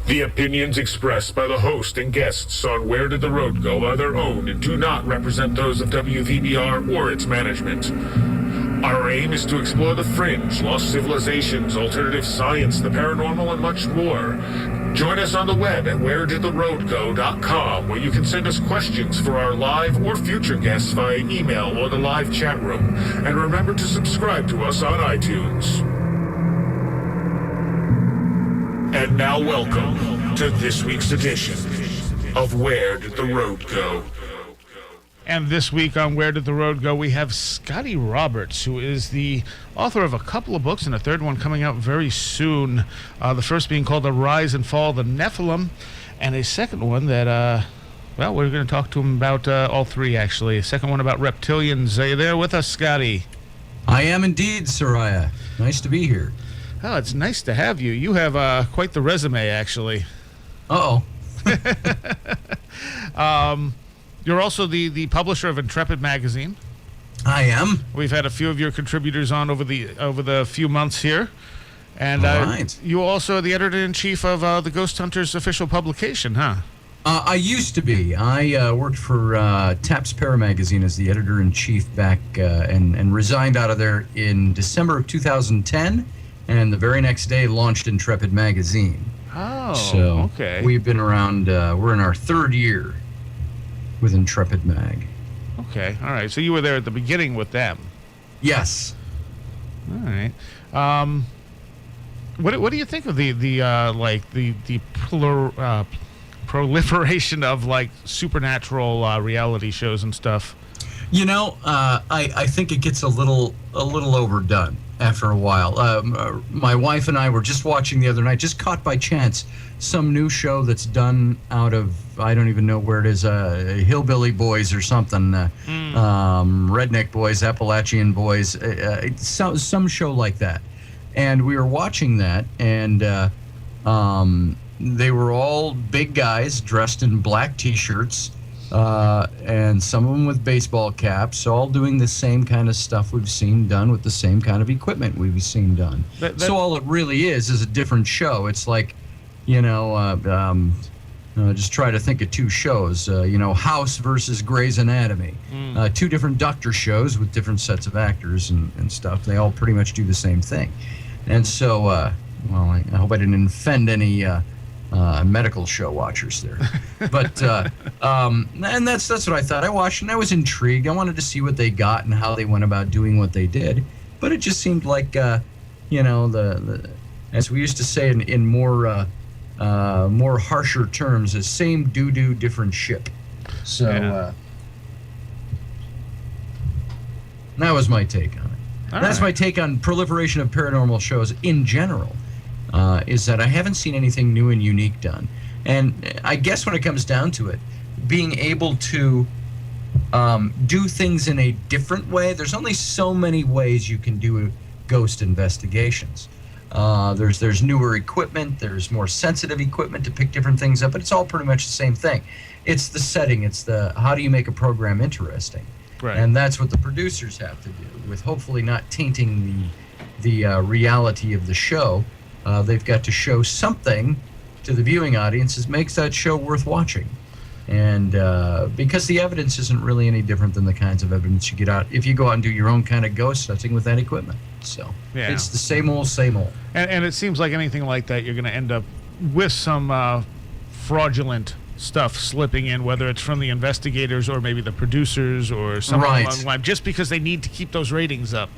The opinions expressed by the host and guests on Where Did the Road Go are their own and do not represent those of WVBR or its management. Our aim is to explore the fringe, lost civilizations, alternative science, the paranormal, and much more. Join us on the web at wheredidtheroadgo.com, where you can send us questions for our live or future guests via email or the live chat room. And remember to subscribe to us on iTunes. And now welcome to this week's edition of Where Did the Road Go? And this week on Where Did the Road Go, we have Scotty Roberts, who is the author of a couple of books and a third one coming out very soon. The first being called The Rise and Fall of the Nephilim, and a second one that, well, we're going to talk to him about all three, actually. A second one about reptilians. Are you there with us, Scotty? I am indeed, Soraya. Nice to be here. Oh, it's nice to have you. You have quite the resume, actually. Uh-oh. You're also the publisher of Intrepid magazine. I am. We've had a few of your contributors on over the few months here. And right. You also are the editor-in-chief of the Ghost Hunters official publication, huh? I used to be. I worked for Taps Para magazine as the editor-in-chief back and resigned out of there in December of 2010. And the very next day launched Intrepid magazine. Oh, so okay. We've been around, we're in our third year with Intrepid Mag. Okay, all right. So you were there at the beginning with them. Yes. All right. What do you think of the proliferation of like supernatural reality shows and stuff? You know, I think it gets a little overdone after a while. My wife and I were just watching the other night, just caught by chance, some new show that's done out of, I don't even know where it is, Hillbilly Boys or something, Redneck Boys, Appalachian Boys, some show like that. And we were watching that, and they were all big guys dressed in black T-shirts, and some of them with baseball caps, all doing the same kind of stuff we've seen done with the same kind of equipment we've seen done. So all it really is a different show. It's like, just try to think of two shows, House versus Grey's Anatomy. Two different doctor shows with different sets of actors and stuff. They all pretty much do the same thing. And so, I hope I didn't offend any medical show watchers there. But and that's what I thought. I watched and I was intrigued. I wanted to see what they got and how they went about doing what they did. But it just seemed like the as we used to say in more harsher terms, the same doo-doo, different ship. So that was my take on it. That's my take on proliferation of paranormal shows in general. Is that I haven't seen anything new and unique done. And I guess when it comes down to it, being able to do things in a different way, there's only so many ways you can do ghost investigations. There's newer equipment, there's more sensitive equipment to pick different things up, but it's all pretty much the same thing. It's the setting, it's the how do you make a program interesting. Right. And that's what the producers have to do, with hopefully not tainting the reality of the show. They've got to show something to the viewing audiences makes that show worth watching. And because the evidence isn't really any different than the kinds of evidence you get out if you go out and do your own kind of ghost hunting with that equipment. So it's the same old, same old. And it seems like anything like that, you're going to end up with some fraudulent stuff slipping in, whether it's from the investigators or maybe the producers or someone along the line, just because they need to keep those ratings up,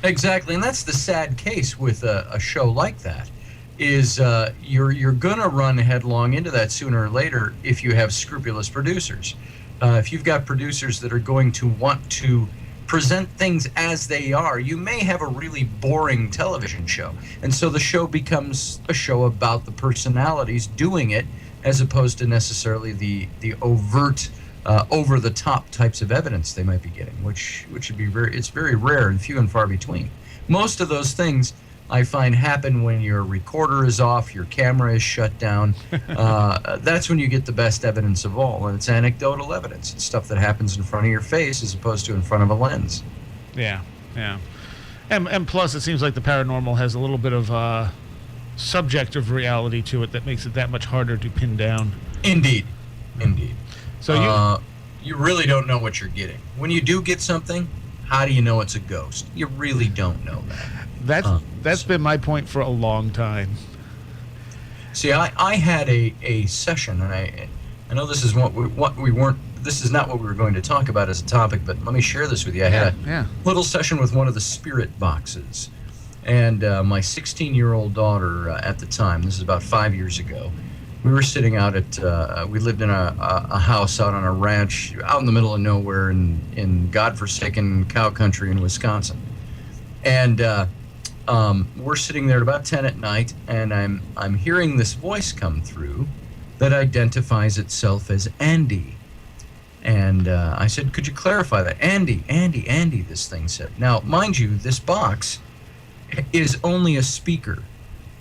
Exactly, and that's the sad case with a show like that, is you're going to run headlong into that sooner or later if you have scrupulous producers. If you've got producers that are going to want to present things as they are, you may have a really boring television show. And so the show becomes a show about the personalities doing it, as opposed to necessarily the overt, over-the-top types of evidence they might be getting, which would be it's very rare and few and far between. Most of those things I find happen when your recorder is off, your camera is shut down. That's when you get the best evidence of all, and it's anecdotal evidence. It's stuff that happens in front of your face as opposed to in front of a lens. Yeah. And plus, it seems like the paranormal has a little bit of subjective reality to it that makes it that much harder to pin down. Indeed. So you really don't know what you're getting. When you do get something, how do you know it's a ghost? You really don't know that. That's been my point for a long time. See, I had a session, and I know this is what we weren't. This is not what we were going to talk about as a topic, but let me share this with you. I had a little session with one of the spirit boxes, and my 16-year-old daughter at the time. This is about 5 years ago. We were sitting out at. We lived in a house out on a ranch out in the middle of nowhere in godforsaken cow country in Wisconsin, and we're sitting there at about 10 at night, and I'm hearing this voice come through that identifies itself as Andy. And I said, could you clarify that? Andy, this thing said. Now, mind you, this box is only a speaker.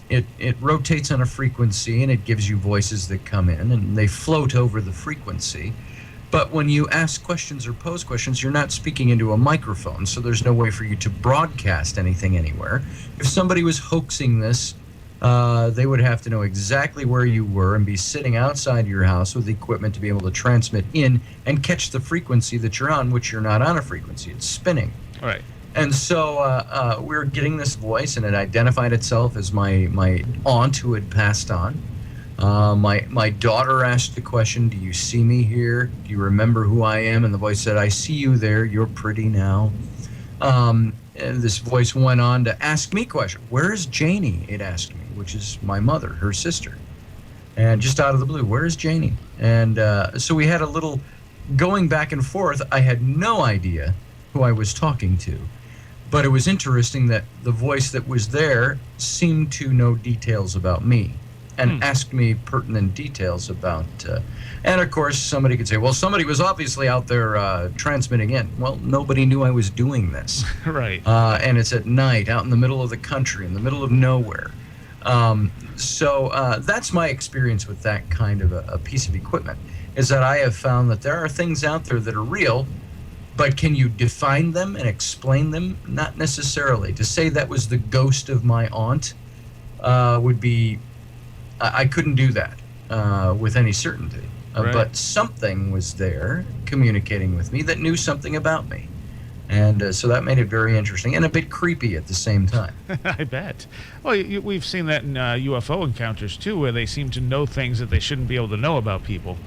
It rotates on a frequency, and it gives you voices that come in, and they float over the frequency. But when you ask questions or pose questions, you're not speaking into a microphone, so there's no way for you to broadcast anything anywhere. If somebody was hoaxing this, they would have to know exactly where you were and be sitting outside your house with the equipment to be able to transmit in and catch the frequency that you're on, which you're not on a frequency. It's spinning. All right. And so we were getting this voice, and it identified itself as my aunt who had passed on. My daughter asked the question, do you see me here? Do you remember who I am? And the voice said, I see you there. You're pretty now. And this voice went on to ask me questions. Where is Janie? It asked me, which is my mother, her sister. And just out of the blue, where is Janie? And so we had a little going back and forth. I had no idea who I was talking to. But it was interesting that the voice that was there seemed to know details about me and asked me pertinent details about... and, of course, somebody could say, well, somebody was obviously out there transmitting in. Well, nobody knew I was doing this. Right. And it's at night, out in the middle of the country, in the middle of nowhere. So that's my experience with that kind of a piece of equipment, is that I have found that there are things out there that are real, but can you define them and explain them? Not necessarily. To say that was the ghost of my aunt would be... I couldn't do that with any certainty. Right. But something was there communicating with me that knew something about me. And so that made it very interesting and a bit creepy at the same time. I bet. Well, we've seen that in UFO encounters, too, where they seem to know things that they shouldn't be able to know about people.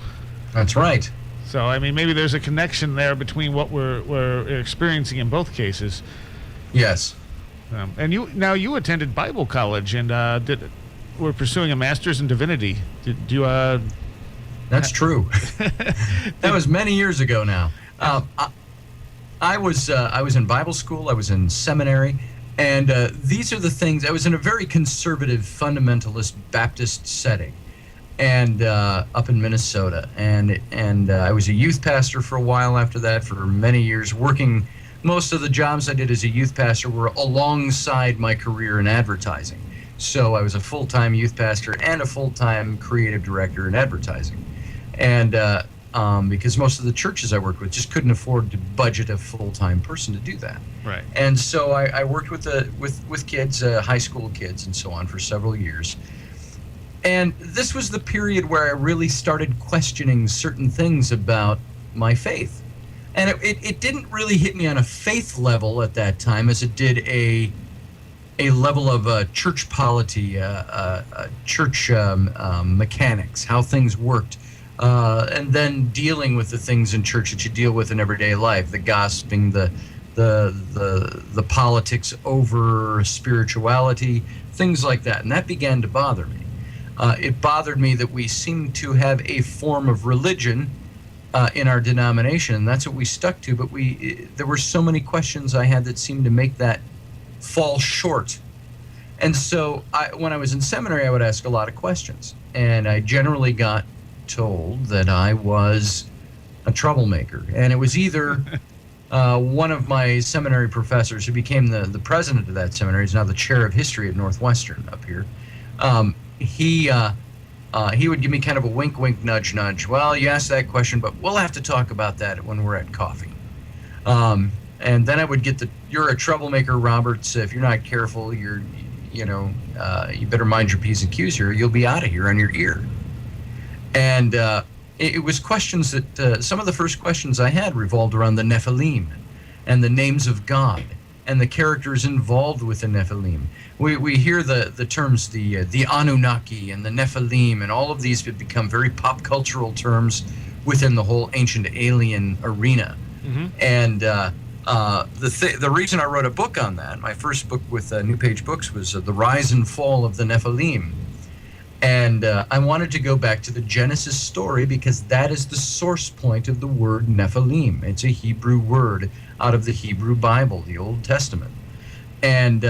That's right. So, I mean, maybe there's a connection there between what we're experiencing in both cases. Yes. And you attended Bible college and were pursuing a master's in divinity. Did you? That's true. That was many years ago now. I was in Bible school. I was in seminary, and these are the things. I was in a very conservative, fundamentalist Baptist setting, and up in Minnesota, and I was a youth pastor for a while after that, for many years, working. Most of the jobs I did as a youth pastor were alongside my career in advertising. So I was a full-time youth pastor and a full-time creative director in advertising. And because most of the churches I worked with just couldn't afford to budget a full-time person to do that. Right. And so I worked with kids, high school kids and so on for several years. And this was the period where I really started questioning certain things about my faith. And it didn't really hit me on a faith level at that time as it did a level of church polity, church mechanics, how things worked, and then dealing with the things in church that you deal with in everyday life, the gossiping, the politics over spirituality, things like that. And that began to bother me. It bothered me that we seemed to have a form of religion in our denomination, and that's what we stuck to, but there were so many questions I had that seemed to make that fall short. And so when I was in seminary, I would ask a lot of questions, and I generally got told that I was a troublemaker. And it was either one of my seminary professors, who became the president of that seminary, he's now the chair of history at Northwestern up here, he would give me kind of a wink, wink, nudge, nudge. Well, you asked that question, but we'll have to talk about that when we're at coffee. And then I would get you're a troublemaker, Roberts. If you're not careful, you better mind your P's and Q's here. You'll be out of here on your ear. And it was questions that some of the first questions I had revolved around the Nephilim and the names of God and the characters involved with the Nephilim. We hear the terms the Anunnaki and the Nephilim, and all of these have become very pop cultural terms within the whole ancient alien arena. Mm-hmm. And the reason I wrote a book on that, my first book with New Page Books, was The Rise and Fall of the Nephilim. And I wanted to go back to the Genesis story because that is the source point of the word Nephilim. It's a Hebrew word out of the Hebrew Bible, the Old Testament. And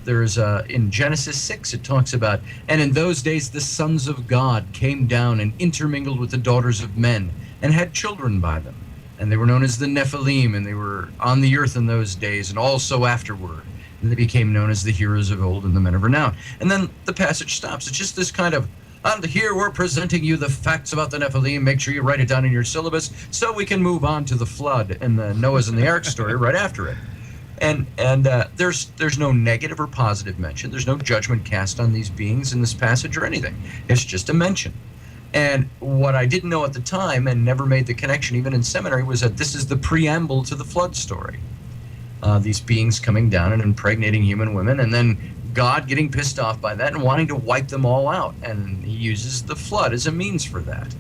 there's in Genesis 6, it talks about, and in those days the sons of God came down and intermingled with the daughters of men and had children by them. And they were known as the Nephilim, and they were on the earth in those days and also afterward. And they became known as the heroes of old and the men of renown. And then the passage stops. It's just this kind of, and here we're presenting you the facts about the Nephilim. Make sure you write it down in your syllabus so we can move on to the flood and the Noah's and the Ark story right after it. And there's no negative or positive mention. There's no judgment cast on these beings in this passage or anything. It's just a mention. And what I didn't know at the time and never made the connection even in seminary was that this is the preamble to the flood story. These beings coming down and impregnating human women, and then God getting pissed off by that and wanting to wipe them all out. And he uses the flood as a means for that.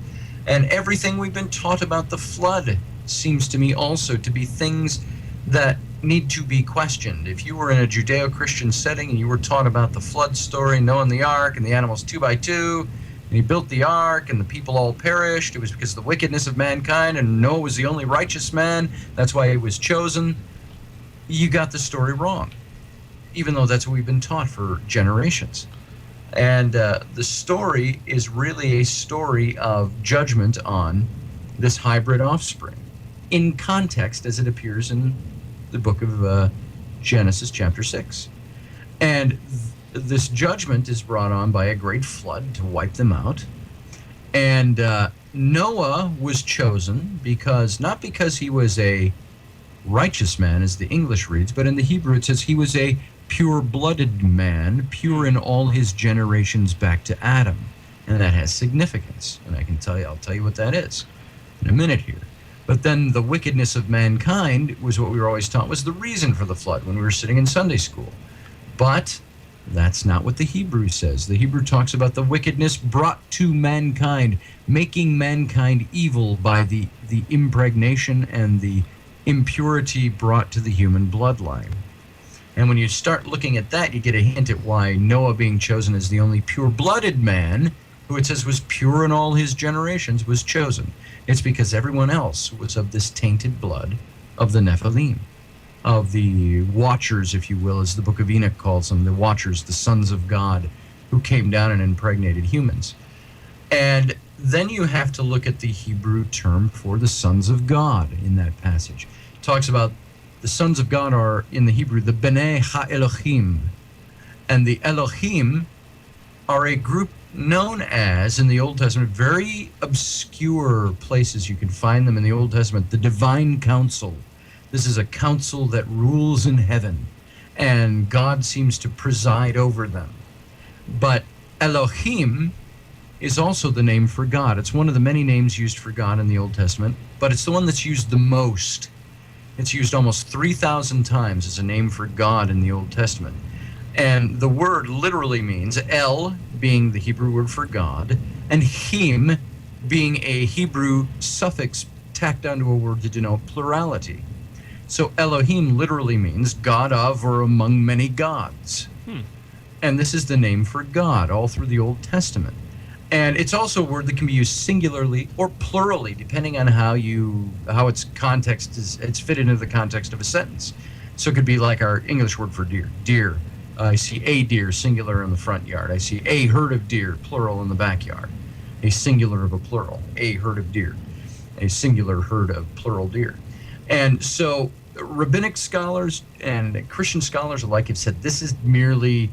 And everything we've been taught about the flood seems to me also to be things that need to be questioned. If you were in a Judeo-Christian setting and you were taught about the flood story, Noah and the ark, and the animals 2 by 2, and he built the ark and the people all perished, it was because of the wickedness of mankind, and Noah was the only righteous man, that's why he was chosen, you got the story wrong, even though that's what we've been taught for generations. And the story is really a story of judgment on this hybrid offspring in context as it appears in the book of Genesis chapter 6. And this judgment is brought on by a great flood to wipe them out. And Noah was chosen because, not because he was a righteous man, as the English reads, but in the Hebrew it says he was a pure-blooded man, pure in all his generations back to Adam. And that has significance. And I'll tell you what that is in a minute here. But then the wickedness of mankind was what we were always taught was the reason for the flood when we were sitting in Sunday school. But that's not what the Hebrew says. The Hebrew talks about the wickedness brought to mankind, making mankind evil by the impregnation and the impurity brought to the human bloodline. And when you start looking at that, you get a hint at why Noah being chosen as the only pure-blooded man, who it says was pure in all his generations, was chosen. It's because everyone else was of this tainted blood of the Nephilim, of the Watchers, if you will, as the book of Enoch calls them, the Watchers, the sons of God, who came down and impregnated humans. And then you have to look at the Hebrew term for the sons of God in that passage. It talks about the sons of God are, in the Hebrew, the B'nai HaElohim. And the Elohim are a group known as, in the Old Testament, very obscure places you can find them in the Old Testament, the Divine Council. This is a council that rules in heaven, and God seems to preside over them. But Elohim is also the name for God. It's one of the many names used for God in the Old Testament, but it's the one that's used the most. It's used almost 3,000 times as a name for God in the Old Testament. And the word literally means El being the Hebrew word for God, and Him being a Hebrew suffix tacked onto a word to denote plurality. So Elohim literally means God of or among many gods. And this is the name for God all through the Old Testament. And it's also a word that can be used singularly or plurally, depending on how its context is. It's fit into the context of a sentence. So it could be like our English word for deer. Deer. I see a deer, singular, in the front yard. I see a herd of deer, plural, in the backyard. A singular of a plural. A herd of deer. A singular herd of plural deer. And so rabbinic scholars and Christian scholars alike have said this is merely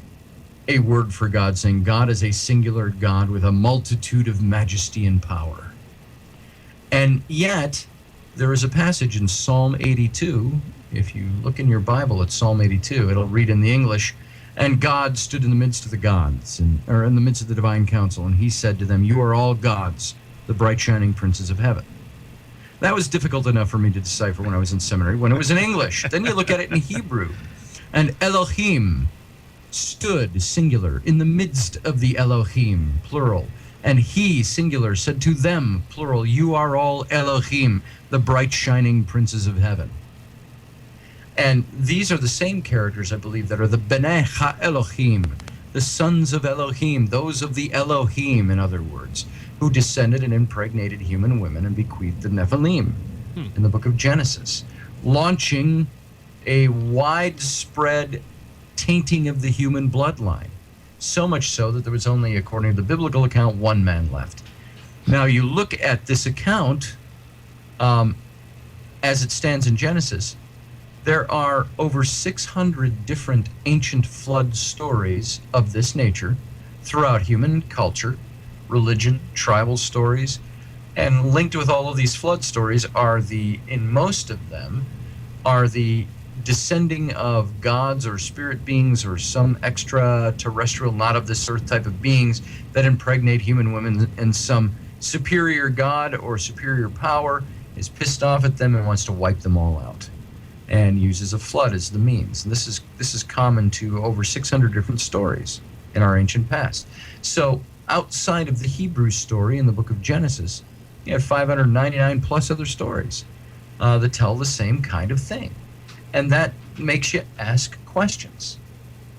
a word for God, saying God is a singular God with a multitude of majesty and power. And yet, there is a passage in Psalm 82. If you look in your Bible at Psalm 82, it'll read in the English, And God stood in the midst of the gods, or in the midst of the divine council, and he said to them, "You are all gods, the bright shining princes of heaven." That was difficult enough for me to decipher when I was in seminary, when it was in English. Then you look at it in Hebrew. And Elohim stood, singular, in the midst of the Elohim, plural. And he, singular, said to them, plural, "You are all Elohim, the bright shining princes of heaven." And these are the same characters, I believe, that are the B'nai Ha-Elohim, the sons of Elohim, those of the Elohim, in other words, who descended and impregnated human women and bequeathed the Nephilim in the book of Genesis, launching a widespread tainting of the human bloodline. So much so that there was only, according to the biblical account, one man left. Now, you look at this account as it stands in Genesis. There are over 600 different ancient flood stories of this nature throughout human culture, religion, tribal stories, and linked with all of these flood stories are in most of them, are the descending of gods or spirit beings or some extraterrestrial, not of this earth type of beings that impregnate human women, and some superior god or superior power is pissed off at them and wants to wipe them all out, and uses a flood as the means. And this is common to over 600 different stories in our ancient past. So outside of the Hebrew story in the book of Genesis, you have 599 plus other stories that tell the same kind of thing. And that makes you ask questions.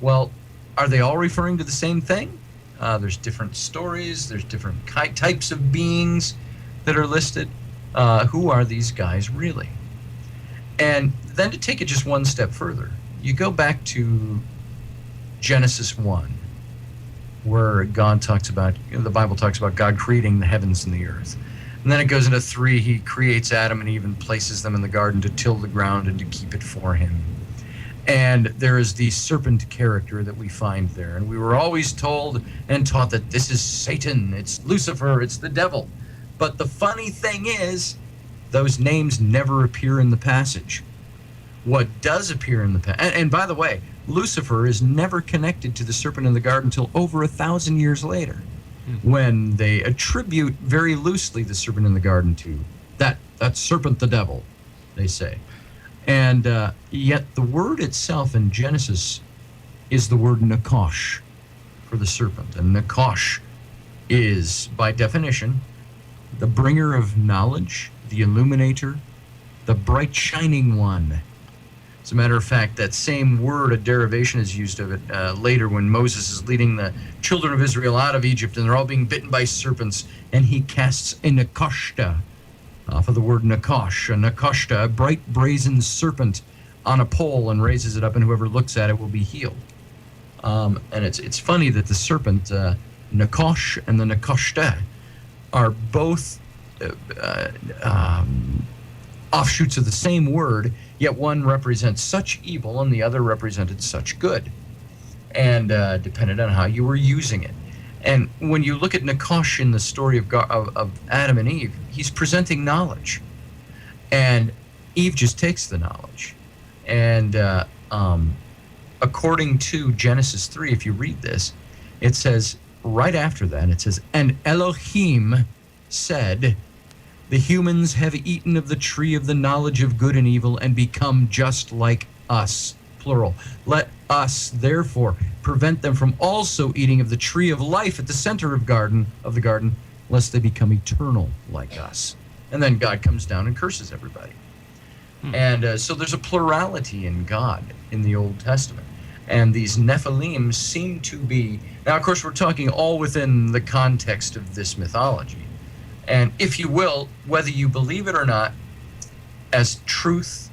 Well, are they all referring to the same thing? There's different stories, there's different types of beings that are listed. Who are these guys really? And then to take it just one step further, you go back to Genesis 1, where God talks about, the Bible talks about God creating the heavens and the earth. And then it goes into 3, he creates Adam and Eve and places them in the garden to till the ground and to keep it for him. And there is the serpent character that we find there. And we were always told and taught that this is Satan, it's Lucifer, it's the devil. But the funny thing is, those names never appear in the passage. What does appear in the passage, and by the way, Lucifer is never connected to the serpent in the garden until over 1,000 years later, when they attribute very loosely the serpent in the garden to that serpent, the devil, they say. And yet the word itself in Genesis is the word Nakash for the serpent. And Nakash is, by definition, the bringer of knowledge, the illuminator, the bright shining one. As a matter of fact, that same word, a derivation is used of it later when Moses is leading the children of Israel out of Egypt, and they're all being bitten by serpents, and he casts a nakashta, off of the word nakash, a nakashta, a bright brazen serpent on a pole, and raises it up, and whoever looks at it will be healed. And it's funny that the serpent, nakash and the nakashta, are both offshoots of the same word, yet one represents such evil and the other represented such good, and depended on how you were using it. And when you look at Nakash in the story of Adam and Eve, he's presenting knowledge, and Eve just takes the knowledge. And according to Genesis 3, if you read this, it says right after that, it says, "And Elohim said, the humans have eaten of the tree of the knowledge of good and evil and become just like us," plural. "Let us, therefore, prevent them from also eating of the tree of life at the center of the garden, lest they become eternal like us." And then God comes down and curses everybody. And so there's a plurality in God in the Old Testament. And these Nephilim seem to be... Now, of course, we're talking all within the context of this mythology. And if you will, whether you believe it or not, as truth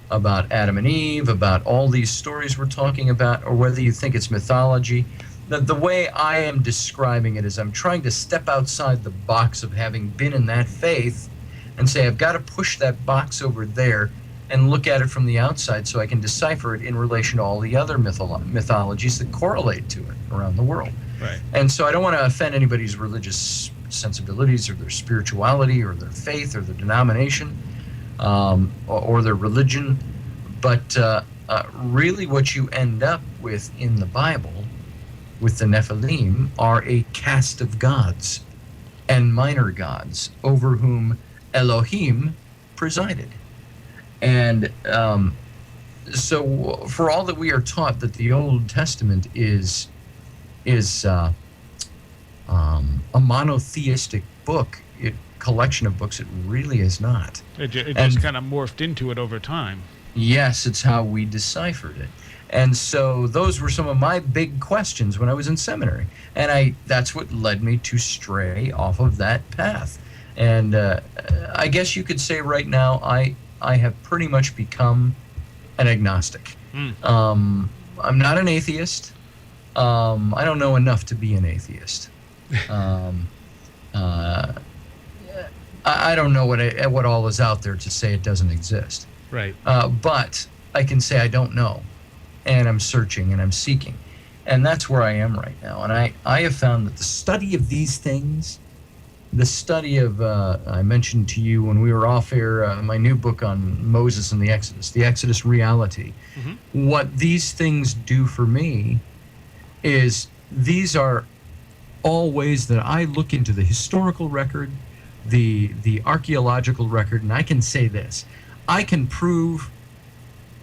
about Adam and Eve, about all these stories we're talking about, or whether you think it's mythology, the way I am describing it is I'm trying to step outside the box of having been in that faith and say I've got to push that box over there and look at it from the outside so I can decipher it in relation to all the other mythologies that correlate to it around the world. Right. And so I don't want to offend anybody's religious sensibilities or their spirituality or their faith or their denomination or their religion, but really what you end up with in the Bible, with the Nephilim, are a caste of gods and minor gods over whom Elohim presided. And so for all that we are taught that the Old Testament is a monotheistic book, collection of books, it really is not. It just kind of morphed into it over time. Yes, it's how we deciphered it. And so those were some of my big questions when I was in seminary. And that's what led me to stray off of that path. And I guess you could say right now I have pretty much become an agnostic. I'm not an atheist. I don't know enough to be an atheist. I don't know what all is out there to say it doesn't exist. Right. But I can say I don't know, and I'm searching and I'm seeking, and that's where I am right now. And I have found that the study of these things, the study of I mentioned to you when we were off air my new book on Moses and the Exodus reality. Mm-hmm. What these things do for me is these are all ways that I look into the historical record, the archaeological record, and I can say this. I can prove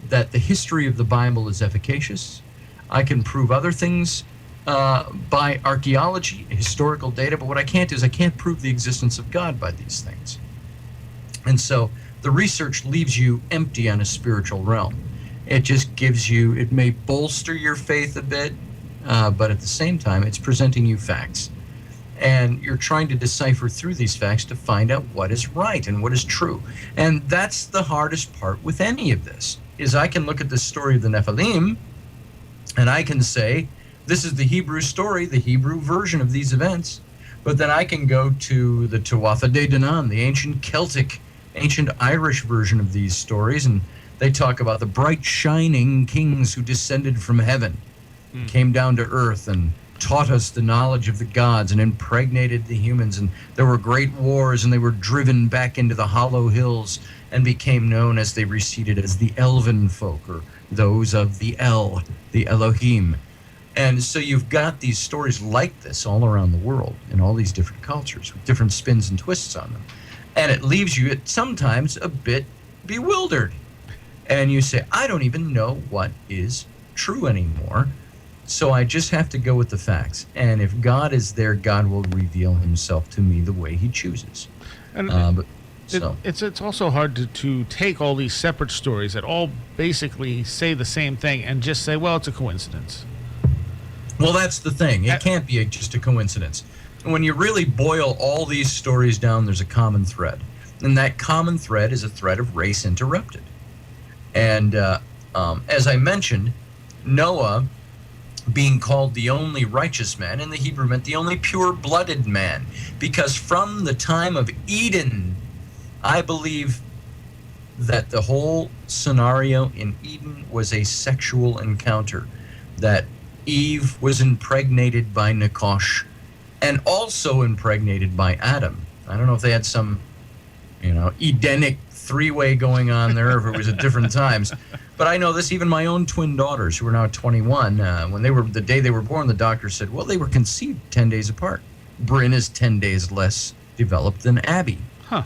that the history of the Bible is efficacious. I can prove other things by archaeology, historical data, but what I can't do is I can't prove the existence of God by these things. And so the research leaves you empty on a spiritual realm. It just gives you, it may bolster your faith a bit, but at the same time, it's presenting you facts. And you're trying to decipher through these facts to find out what is right and what is true. And that's the hardest part with any of this, is I can look at the story of the Nephilim, and I can say, this is the Hebrew story, the Hebrew version of these events. But then I can go to the Tuatha De Danann, the ancient Celtic, ancient Irish version of these stories, and they talk about the bright shining kings who descended from heaven, came down to earth and taught us the knowledge of the gods and impregnated the humans, and there were great wars, and they were driven back into the hollow hills and became known as they receded as the elven folk, or those of the Elohim. And so you've got these stories like this all around the world in all these different cultures with different spins and twists on them. And it leaves you sometimes a bit bewildered. And you say, I don't even know what is true anymore. So I just have to go with the facts. And if God is there, God will reveal himself to me the way he chooses. And it's also hard to take all these separate stories that all basically say the same thing and just say, well, it's a coincidence. Well, that's the thing. It can't be just a coincidence. When you really boil all these stories down, there's a common thread. And that common thread is a thread of race interrupted. And as I mentioned, Noah being called the only righteous man in the Hebrew meant the only pure-blooded man, because from the time of Eden, I believe that the whole scenario in Eden was a sexual encounter, that Eve was impregnated by Nakash and also impregnated by Adam. I don't know if they had some, Edenic three-way going on there, if it was at different times. But I know this, even my own twin daughters, who are now 21, the day they were born, the doctor said, well, they were conceived 10 days apart. Bryn is 10 days less developed than Abby. Huh.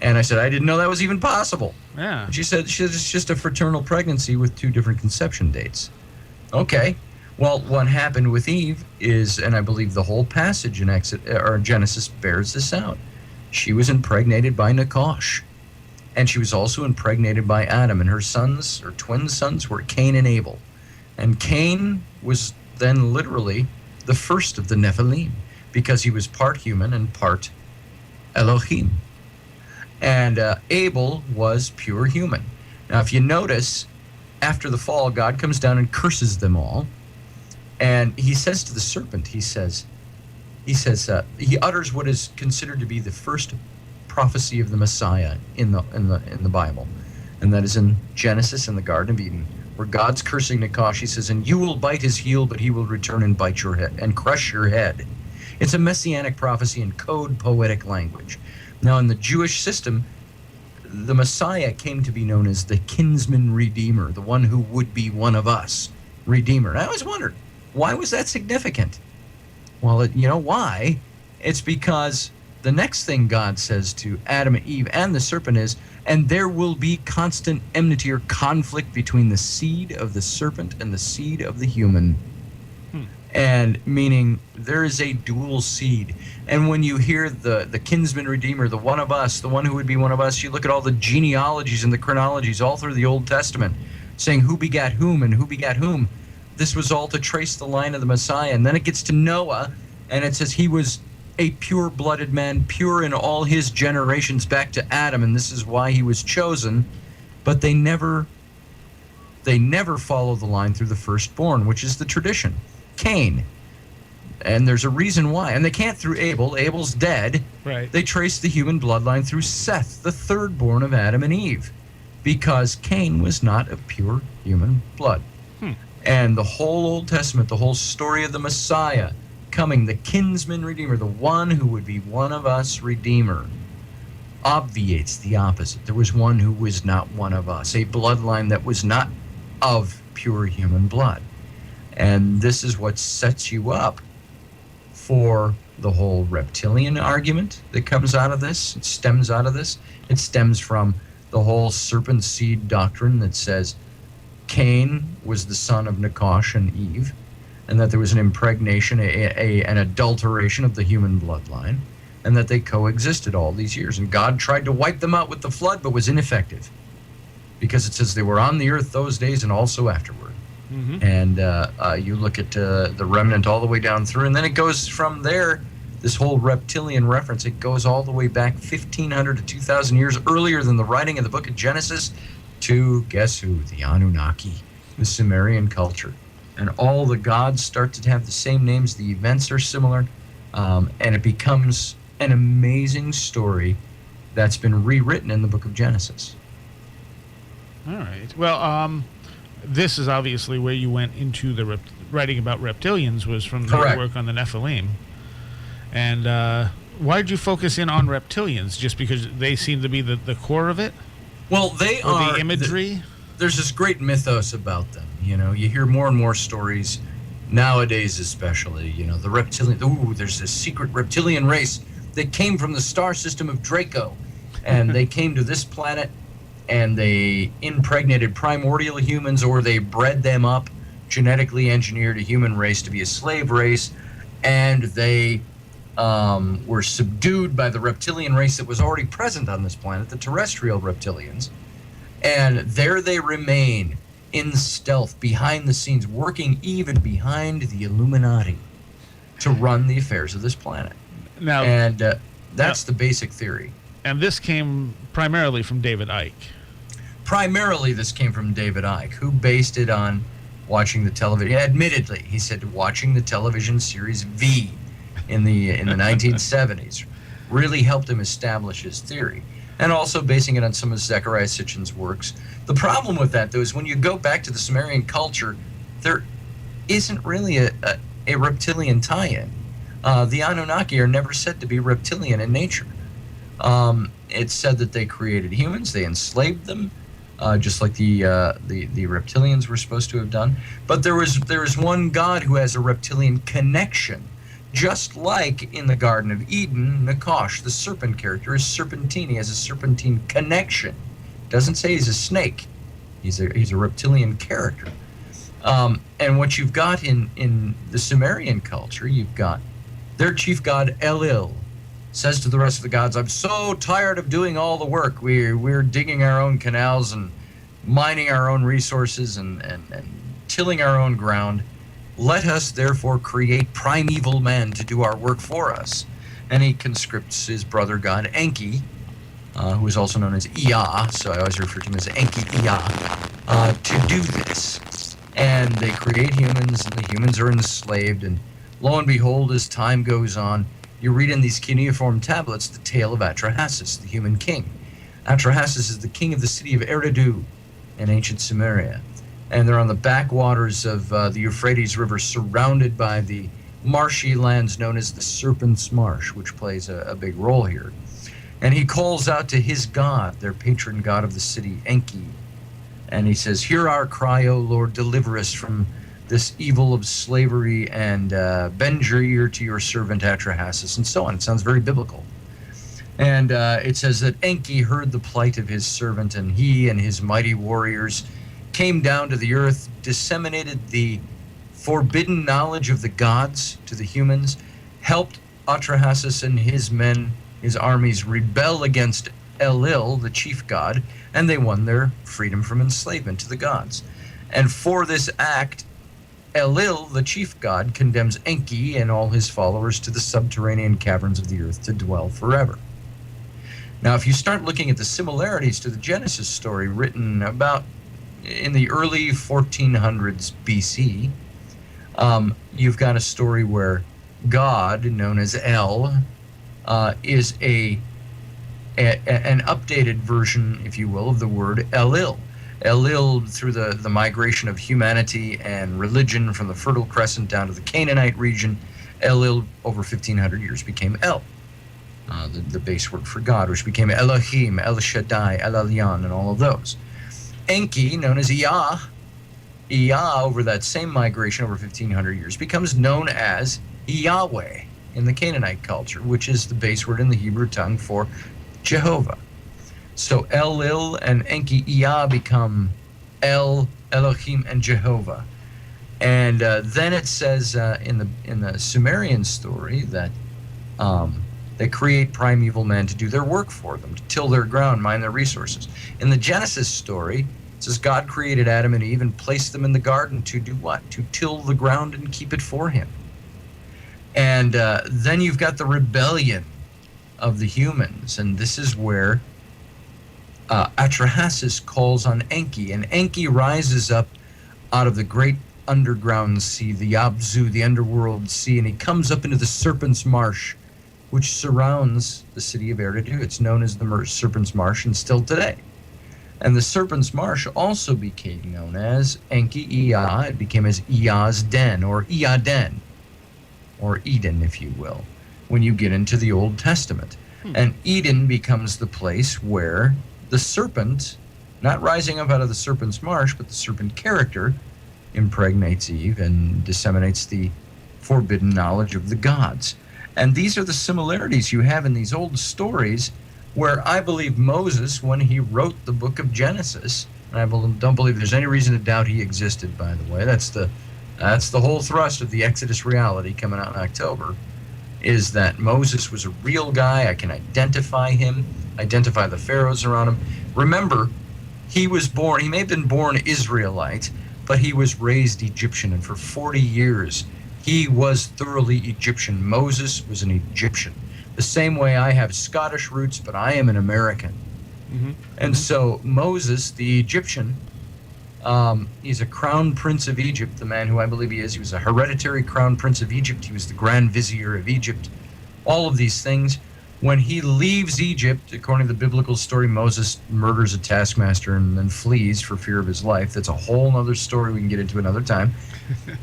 And I said, I didn't know that was even possible. Yeah. She said, it's just a fraternal pregnancy with 2 different conception dates. Okay. Well, what happened with Eve is, and I believe the whole passage in Genesis bears this out, she was impregnated by Nakash. And she was also impregnated by Adam, and her sons, her twin sons, were Cain and Abel. And Cain was then literally the first of the Nephilim, because he was part human and part Elohim. And Abel was pure human. Now, if you notice, after the fall, God comes down and curses them all. And he says to the serpent, he utters what is considered to be the first prophecy of the Messiah in the Bible, and that is in Genesis in the Garden of Eden, where God's cursing Nakash. He says, and you will bite his heel, but he will return and bite your head and crush your head. It's a messianic prophecy in code poetic language. Now, in the Jewish system, the Messiah came to be known as the kinsman redeemer, the one who would be one of us, redeemer. And I always wondered, why was that significant? Well, you know why? It's because the next thing God says to Adam and Eve and the serpent is, and there will be constant enmity or conflict between the seed of the serpent and the seed of the human. And meaning there is a dual seed. And when you hear the kinsman redeemer, the one of us, the one who would be one of us, you look at all the genealogies and the chronologies all through the Old Testament, saying who begat whom and who begat whom. This was all to trace the line of the Messiah. And then it gets to Noah, and it says he was a pure-blooded man, pure in all his generations back to Adam, and this is why he was chosen. But they never follow the line through the firstborn, which is the tradition. Cain. And there's a reason why. And they can't through Abel. Abel's dead. Right. They trace the human bloodline through Seth, the third born of Adam and Eve, because Cain was not of pure human blood. And the whole Old Testament, the whole story of the Messiah coming, the kinsman redeemer, the one who would be one of us redeemer, obviates the opposite. There was one who was not one of us, a bloodline that was not of pure human blood. And this is what sets you up for the whole reptilian argument that comes out of this. It stems out of this. It stems from the whole serpent seed doctrine that says Cain was the son of Nakash and Eve, and that there was an impregnation, an adulteration of the human bloodline, and that they coexisted all these years. And God tried to wipe them out with the flood, but was ineffective, because it says they were on the earth those days and also afterward. And you look at the remnant all the way down through, and then it goes from there, this whole reptilian reference, it goes all the way back 1,500 to 2,000 years earlier than the writing of the book of Genesis to, guess who? The Anunnaki, the Sumerian culture. And all the gods start to have the same names, the events are similar, and it becomes an amazing story that's been rewritten in the book of Genesis. All right. Well, this is obviously where you went into the writing about reptilians, was from your work on the Nephilim. And why did you focus in on reptilians? Just because they seem to be the core of it? Well, they or are... the imagery? There's this great mythos about them. You know, you hear more and more stories, nowadays especially, you know, the reptilian... Ooh, there's this secret reptilian race that came from the star system of Draco. And they came to this planet, and they impregnated primordial humans, or they bred them up, genetically engineered a human race to be a slave race, and they were subdued by the reptilian race that was already present on this planet, the terrestrial reptilians. And there they remain in stealth, behind the scenes, working even behind the Illuminati to run the affairs of this planet. Now, and that's the basic theory. And this came primarily from David Icke. Primarily, this came from David Icke, who based it on watching the television. Admittedly, he said watching the television series V in the 1970s really helped him establish his theory, and also basing it on some of Zecharia Sitchin's works. The problem with that, though, is when you go back to the Sumerian culture, there isn't really a reptilian tie-in. The Anunnaki are never said to be reptilian in nature. It's said that they created humans, they enslaved them, just like the reptilians were supposed to have done. But there is one God who has a reptilian connection, just like in the Garden of Eden, Nakash, the serpent character, is serpentine. He has a serpentine connection. Doesn't say he's a snake. He's a reptilian character. And what you've got in the Sumerian culture, you've got their chief god Elil says to the rest of the gods, I'm so tired of doing all the work. We're digging our own canals and mining our own resources and tilling our own ground. Let us therefore create primeval men to do our work for us. And he conscripts his brother god Enki, who is also known as Ea, so I always refer to him as Enki Ea, to do this. And they create humans, and the humans are enslaved, and lo and behold, as time goes on, you read in these cuneiform tablets the tale of Atrahasis, the human king. Atrahasis is the king of the city of Eridu in ancient Sumeria. And they're on the backwaters of the Euphrates River, surrounded by the marshy lands known as the Serpent's Marsh, which plays a big role here. And he calls out to his god, their patron god of the city, Enki. And he says, "Hear our cry, O Lord, deliver us from this evil of slavery, and bend your ear to your servant Atrahasis," and so on. It sounds very biblical. And it says that Enki heard the plight of his servant, and he and his mighty warriors came down to the earth, disseminated the forbidden knowledge of the gods to the humans, helped Atrahasis and his men, his armies, rebel against Enlil, the chief god, and they won their freedom from enslavement to the gods. And for this act, Enlil, the chief god, condemns Enki and all his followers to the subterranean caverns of the earth to dwell forever. Now, if you start looking at the similarities to the Genesis story written about in the early 1400s BC, you've got a story where God, known as El, is an updated version, if you will, of the word Enlil. Enlil, through the migration of humanity and religion from the Fertile Crescent down to the Canaanite region, Enlil, over 1,500 years, became El, the base word for God, which became Elohim, El Shaddai, El Elyon, and all of those. Enki, known as Ea, over that same migration over 1,500 years, becomes known as Yahweh in the Canaanite culture, which is the base word in the Hebrew tongue for Jehovah. So Enlil and Enki Ea become El, Elohim, and Jehovah. And then it says in the Sumerian story that they create primeval men to do their work for them, to till their ground, mine their resources. In the Genesis story, it says God created Adam and Eve and placed them in the garden to do what? To till the ground and keep it for him. And then you've got the rebellion of the humans, and this is where Atrahasis calls on Enki, and Enki rises up out of the great underground sea, the Yabzu, the underworld sea, and he comes up into the Serpent's Marsh, which surrounds the city of Eridu. It's known as the Serpent's Marsh, and still today. And the Serpent's Marsh also became known as Enki Ea. It became as Ea's Den, or Eaden, or Eden, if you will, when you get into the Old Testament. And Eden becomes the place where the serpent, not rising up out of the Serpent's Marsh, but the serpent character, impregnates Eve and disseminates the forbidden knowledge of the gods. And these are the similarities you have in these old stories, where I believe Moses, when he wrote the book of Genesis, and I don't believe there's any reason to doubt he existed, by the way, that's the whole thrust of the Exodus reality coming out in October, is that Moses was a real guy. I can identify him, identify the pharaohs around him. Remember, he may have been born Israelite, but he was raised Egyptian, and for 40 years he was thoroughly Egyptian. Moses was an Egyptian. The same way I have Scottish roots, but I am an American. And so Moses, the Egyptian, he's a crown prince of Egypt, the man who I believe he is. He was a hereditary crown prince of Egypt. He was the grand vizier of Egypt. All of these things. When he leaves Egypt, according to the biblical story, Moses murders a taskmaster and then flees for fear of his life. That's a whole other story we can get into another time,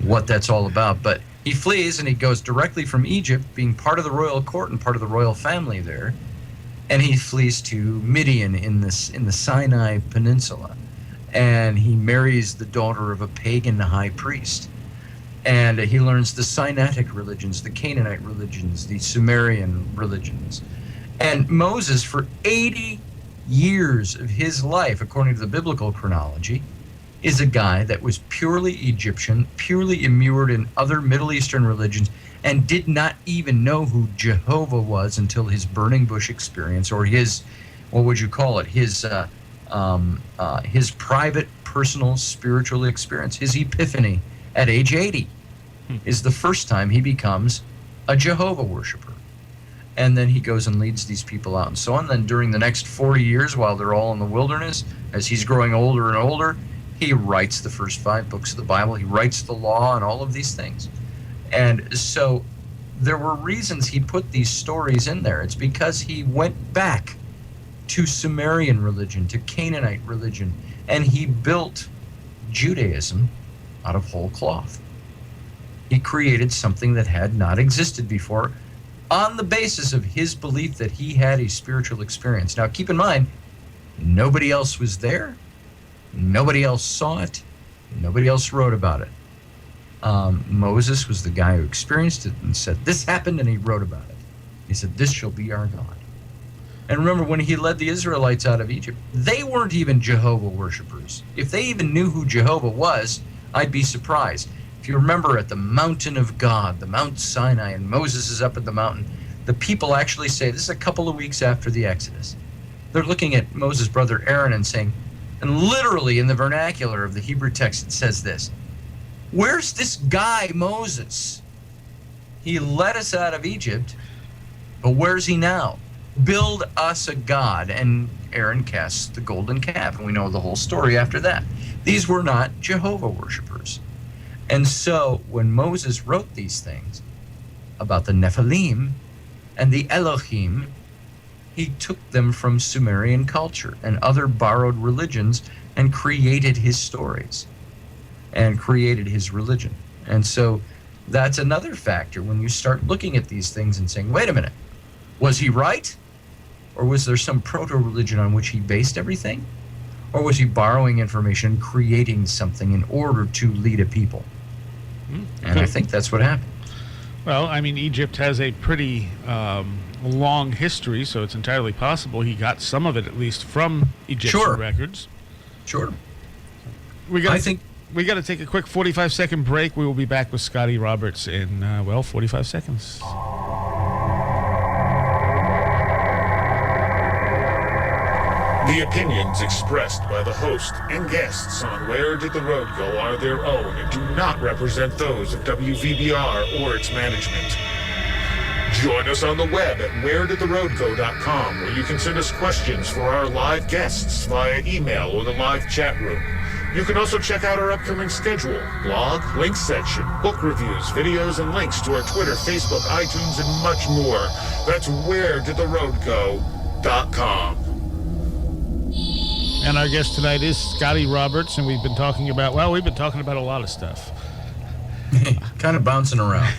what that's all about. But he flees and he goes directly from Egypt, being part of the royal court and part of the royal family there, and he flees to Midian in the Sinai Peninsula. And he marries the daughter of a pagan high priest. And he learns the Sinaitic religions, the Canaanite religions, the Sumerian religions. And Moses, for 80 years of his life, according to the biblical chronology, is a guy that was purely Egyptian, purely immured in other Middle Eastern religions, and did not even know who Jehovah was until his burning bush experience, or his, what would you call it, his private, personal, spiritual experience, his epiphany at age 80 is the first time he becomes a Jehovah worshiper. And then he goes and leads these people out and so on. Then during the next 40 years, while they're all in the wilderness, as he's growing older and older, he writes the first 5 books of the Bible. He writes the law and all of these things. And so there were reasons he put these stories in there. It's because he went back to Sumerian religion, to Canaanite religion, and he built Judaism out of whole cloth. He created something that had not existed before, on the basis of his belief that he had a spiritual experience. Now, keep in mind, nobody else was there. Nobody else saw it. Nobody else wrote about it. Moses was the guy who experienced it and said, this happened, and he wrote about it. He said, this shall be our God. And remember, when he led the Israelites out of Egypt, they weren't even Jehovah worshipers. If they even knew who Jehovah was, I'd be surprised. If you remember at the mountain of God, the Mount Sinai, and Moses is up at the mountain, the people actually say, this is a couple of weeks after the Exodus, they're looking at Moses' brother Aaron and saying, and literally in the vernacular of the Hebrew text, it says this, where's this guy Moses? He led us out of Egypt, but where's he now? Build us a god. And Aaron casts the golden calf, and we know the whole story after that. These were not Jehovah worshipers. And so when Moses wrote these things about the Nephilim and the Elohim, he took them from Sumerian culture and other borrowed religions and created his stories and created his religion. And so that's another factor when you start looking at these things and saying, wait a minute, was he right? Or was there some proto-religion on which he based everything? Or was he borrowing information, creating something in order to lead a people? And I think that's what happened. Well, I mean, Egypt has a pretty long history, so it's entirely possible he got some of it, at least, from Egyptian records. Sure. We got to take a quick 45-second break. We will be back with Scotty Roberts in, 45 seconds. The opinions expressed by the host and guests on Where Did the Road Go are their own and do not represent those of WVBR or its management. Join us on the web at wheredidtheroadgo.com, where you can send us questions for our live guests via email or the live chat room. You can also check out our upcoming schedule, blog, links section, book reviews, videos, and links to our Twitter, Facebook, iTunes, and much more. That's wheredidtheroadgo.com. And our guest tonight is Scotty Roberts, and we've been talking about a lot of stuff. Kind of bouncing around.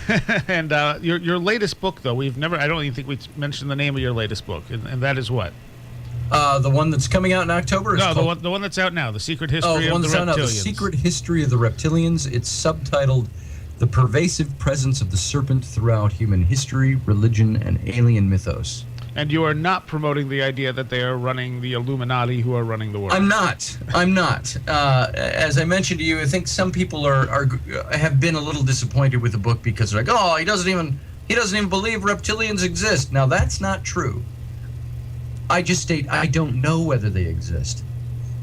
And your latest book, though, I don't even think we mentioned the name of your latest book, and that is what? The one that's coming out in October? No, the one that's out now, The Secret History of the Reptilians. The Secret History of the Reptilians. It's subtitled The Pervasive Presence of the Serpent Throughout Human History, Religion, and Alien Mythos. And you are not promoting the idea that they are running the Illuminati who are running the world. I'm not. As I mentioned to you, I think some people have been a little disappointed with the book because they're like, oh, he doesn't even believe reptilians exist. Now, that's not true. I just state I don't know whether they exist.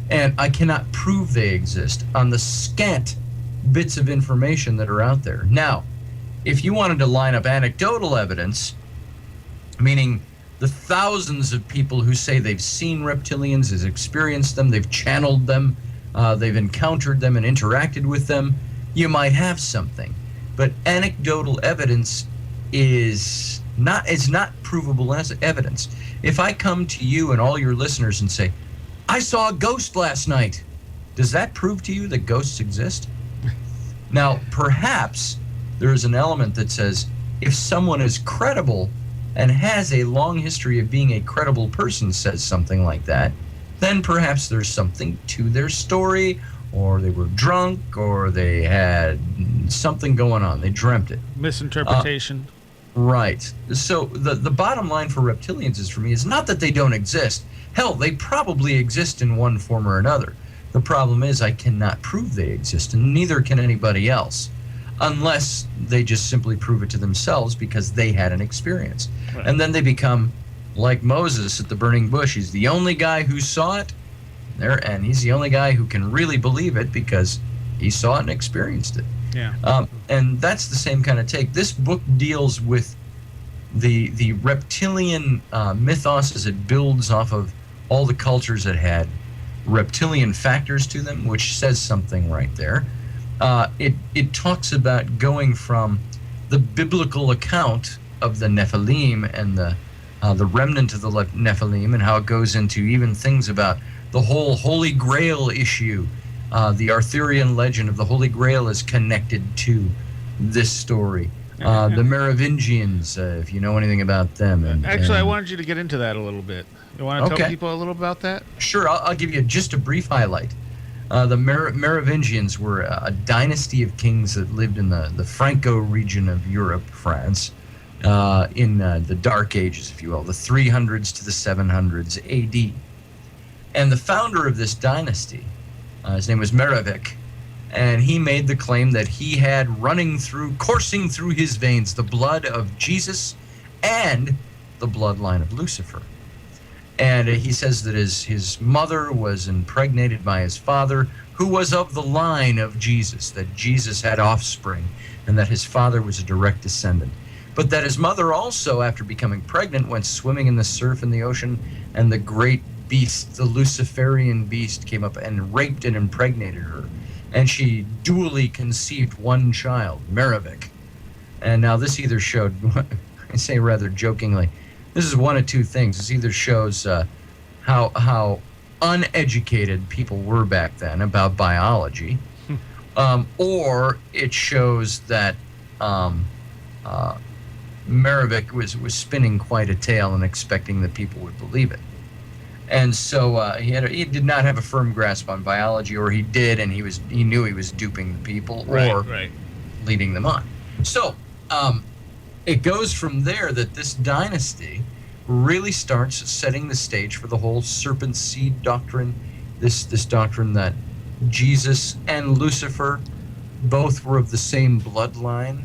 And I cannot prove they exist on the scant bits of information that are out there. Now, if you wanted to line up anecdotal evidence, meaning the thousands of people who say they've seen reptilians, has experienced them, they've channeled them, they've encountered them and interacted with them, you might have something. But anecdotal evidence is not provable as evidence. If I come to you and all your listeners and say, I saw a ghost last night, does that prove to you that ghosts exist? Now, perhaps there is an element that says if someone is credible and has a long history of being a credible person says something like that, then perhaps there's something to their story, or they were drunk, or they had something going on. They dreamt it. Misinterpretation. Right. So the bottom line for reptilians is, for me, is not that they don't exist. Hell, they probably exist in one form or another. The problem is I cannot prove they exist, and neither can anybody else, unless they just simply prove it to themselves because they had an experience. Right. And then they become like Moses at the burning bush. He's the only guy who saw it, and he's the only guy who can really believe it because he saw it and experienced it. Yeah. And that's the same kind of take. This book deals with the reptilian mythos as it builds off of all the cultures that had reptilian factors to them, which says something right there. It talks about going from the biblical account of the Nephilim and the remnant of the Nephilim, and how it goes into even things about the whole Holy Grail issue. The Arthurian legend of the Holy Grail is connected to this story. The Merovingians, if you know anything about them. Actually, I wanted you to get into that a little bit. You want to tell people a little about that? Sure, I'll give you just a brief highlight. The Merovingians were a dynasty of kings that lived in the Franco region of Europe, France, in the Dark Ages, if you will, the 300s to the 700s AD. And the founder of this dynasty, his name was Mdiv, and he made the claim that he had coursing through his veins, the blood of Jesus and the bloodline of Lucifer. And he says that his mother was impregnated by his father, who was of the line of Jesus, that Jesus had offspring, and that his father was a direct descendant. But that his mother also, after becoming pregnant, went swimming in the surf in the ocean, and the great beast, the Luciferian beast, came up and raped and impregnated her. And she dually conceived one child, Mdiv. And now this either showed, I say rather jokingly, this is one of two things. This either shows how uneducated people were back then about biology, or it shows that Mdiv was spinning quite a tale and expecting that people would believe it. And so he did not have a firm grasp on biology, or he did, and he knew he was duping the people or leading them on. So it goes from there that this dynasty really starts setting the stage for the whole serpent seed doctrine, this doctrine that Jesus and Lucifer both were of the same bloodline,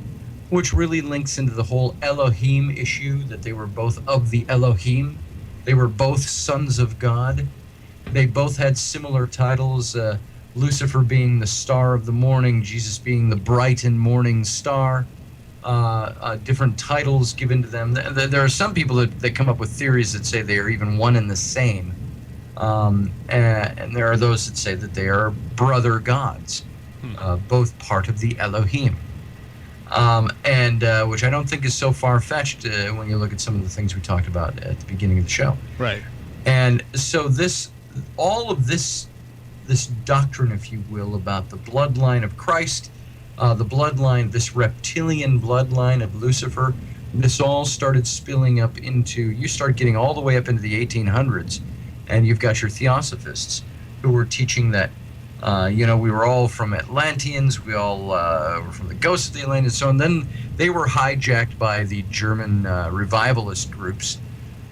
which really links into the whole Elohim issue, that they were both of the Elohim. They were both sons of God. They both had similar titles, Lucifer being the star of the morning, Jesus being the bright and morning star. Different titles given to them. There are some people that come up with theories that say they are even one and the same. And there are those that say that they are brother gods, both part of the Elohim. Which I don't think is so far-fetched when you look at some of the things we talked about at the beginning of the show. Right. And so all of this doctrine, if you will, about the bloodline of Christ, this reptilian bloodline of Lucifer, this all started spilling up you start getting all the way up into the 1800s, and you've got your theosophists who were teaching that, we were all from Atlanteans, we all were from the ghosts of the Atlanteans, so, and then they were hijacked by the German revivalist groups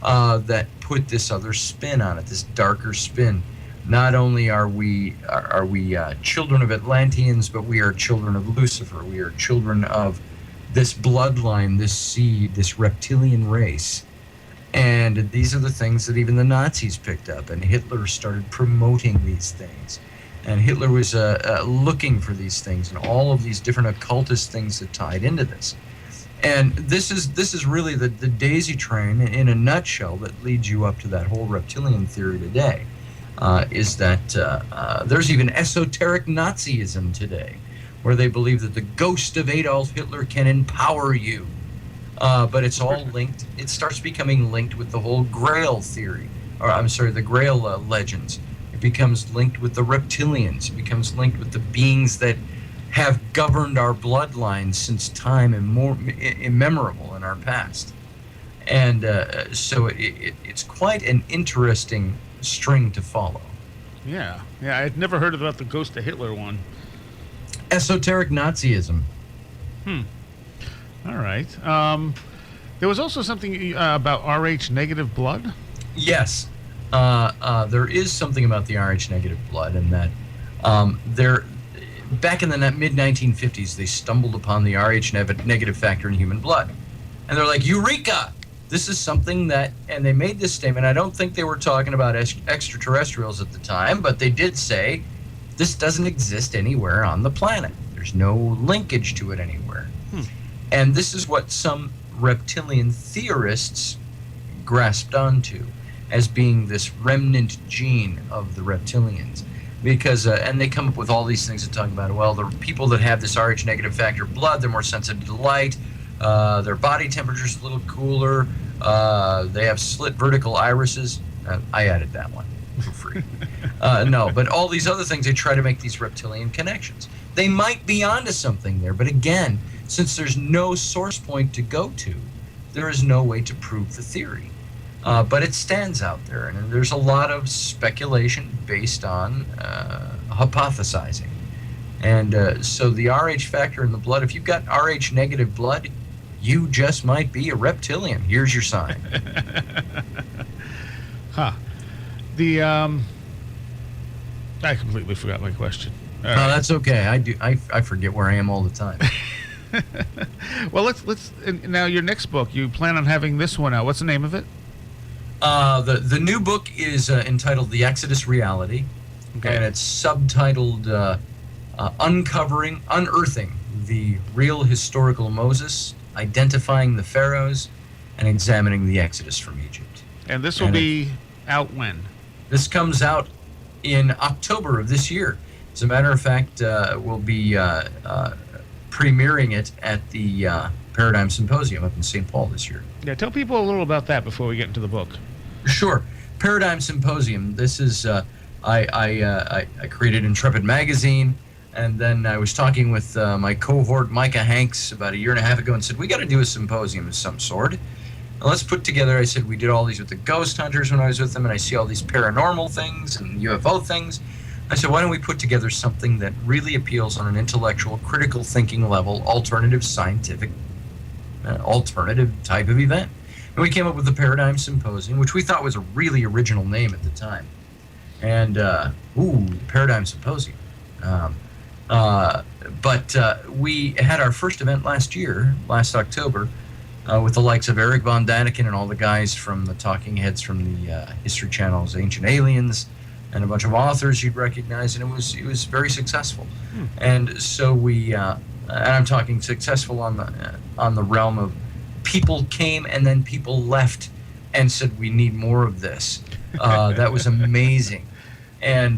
that put this other spin on it, this darker spin. Not only are we children of Atlanteans, but we are children of Lucifer. We are children of this bloodline, this seed, this reptilian race. And these are the things that even the Nazis picked up, and Hitler started promoting these things. And Hitler was looking for these things and all of these different occultist things that tied into this. And this is really the daisy train in a nutshell that leads you up to that whole reptilian theory today. Is that there's even esoteric Nazism today, where they believe that the ghost of Adolf Hitler can empower you. But it's all linked. It starts becoming linked with the whole Grail theory, the Grail legends. It becomes linked with the reptilians. It becomes linked with the beings that have governed our bloodlines since time immemorable in our past. And so it's quite an interesting string to follow. Yeah, I'd never heard about the ghost of Hitler one. Esoteric Nazism. All right. There was also something about Rh negative blood. Yes, there is something about the Rh negative blood, and that back in the mid-1950s, they stumbled upon the Rh negative factor in human blood, and they're like, "Eureka! This is something that," and they made this statement. I don't think they were talking about extraterrestrials at the time, but they did say, this doesn't exist anywhere on the planet. There's no linkage to it anywhere. And this is what some reptilian theorists grasped onto as being this remnant gene of the reptilians. Because, and they come up with all these things that talk about, well, the people that have this Rh negative factor blood, they're more sensitive to light, their body temperature's a little cooler, they have slit vertical irises. I added that one for free. No, but all these other things, they try to make these reptilian connections. They might be onto something there, but again, since there's no source point to go to, there is no way to prove the theory. But it stands out there, and there's a lot of speculation based on hypothesizing. And so the Rh factor in the blood, if you've got Rh negative blood, you just might be a reptilian. Here's your sign. Huh. I completely forgot my question. Oh, that's okay. I forget where I am all the time. Well, let's now your next book. You plan on having this one out. What's the name of it? The new book is entitled The Exodus Reality, Okay. and it's subtitled Unearthing the Real Historical Moses, Identifying the Pharaohs, and Examining the Exodus from Egypt. And this will be out when? This comes out in October of this year. As a matter of fact, we'll be premiering it at the Paradigm Symposium up in St. Paul this year. Yeah, tell people a little about that before we get into the book. Sure. Paradigm Symposium. This is I created Intrepid Magazine, and then I was talking with my cohort Micah Hanks about a year and a half ago and said, we got to do a symposium of some sort. And let's put together, I said, we did all these with the ghost hunters when I was with them, and I see all these paranormal things and UFO things. I said, why don't we put together something that really appeals on an intellectual, critical thinking level, alternative scientific, alternative type of event? And we came up with the Paradigm Symposium, which we thought was a really original name at the time. And, Paradigm Symposium. But we had our first event last October, with the likes of Eric Von Daniken and all the guys from the talking heads from the History Channel's Ancient Aliens, and a bunch of authors you'd recognize, and it was very successful. And so we, and I'm talking successful on the realm of people came and then people left and said, we need more of this. That was amazing. And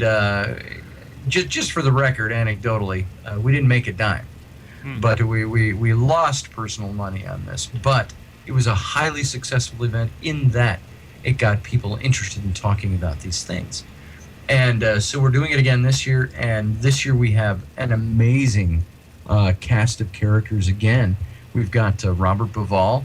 just for the record, anecdotally, we didn't make a dime. But we lost personal money on this. But it was a highly successful event in that it got people interested in talking about these things. And so we're doing it again this year. And this year we have an amazing cast of characters again. We've got Robert Bauval,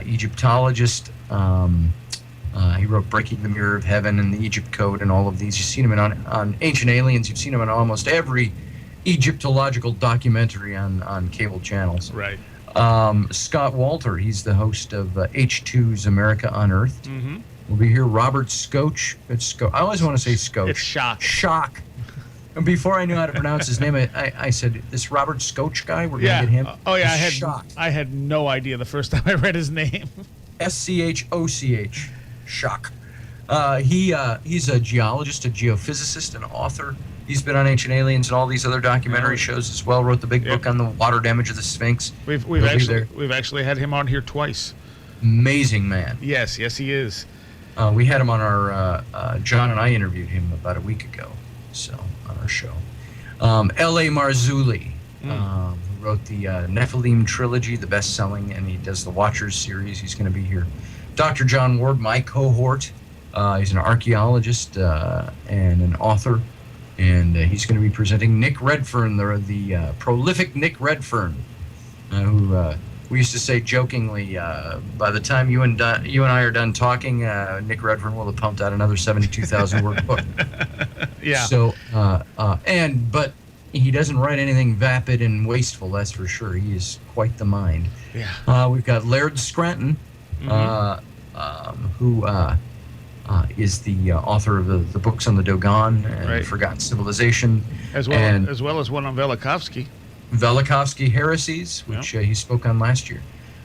Egyptologist. He wrote Breaking the Mirror of Heaven and the Egypt Code and all of these. You've seen him on Ancient Aliens. You've seen him on almost every Egyptological documentary on cable channels. Right. Scott Walter, he's the host of H2's America Unearthed. Mm-hmm. We'll be here. Robert Skoch. I always want to say Skoch. It's Shock. Shock. And before I knew how to pronounce his name, I said, this Robert Skoch guy, we're going to get him. Oh, yeah. Shocked. I had no idea the first time I read his name. Schoch. Shock. He's a geologist, a geophysicist, an author. He's been on Ancient Aliens and all these other documentary shows as well. Wrote the big book on the water damage of the Sphinx. We've actually had him on here twice. Amazing man. Yes, he is. We had him on our John and I interviewed him about a week ago, so on our show. L.A. Marzulli, who wrote the Nephilim trilogy, the best-selling, and he does the Watchers series. He's going to be here. Dr. John Ward, my cohort. He's an archaeologist and an author. And he's going to be presenting Nick Redfern, the prolific Nick Redfern, who we used to say jokingly, by the time you and I are done talking, Nick Redfern will have pumped out another 72,000 word book. Yeah. So, but he doesn't write anything vapid and wasteful, that's for sure. He is quite the mind. Yeah. We've got Laird Scranton, who is the author of the books on the Dogon and Forgotten Civilization. As well as one on Velikovsky. Velikovsky Heresies, which he spoke on last year.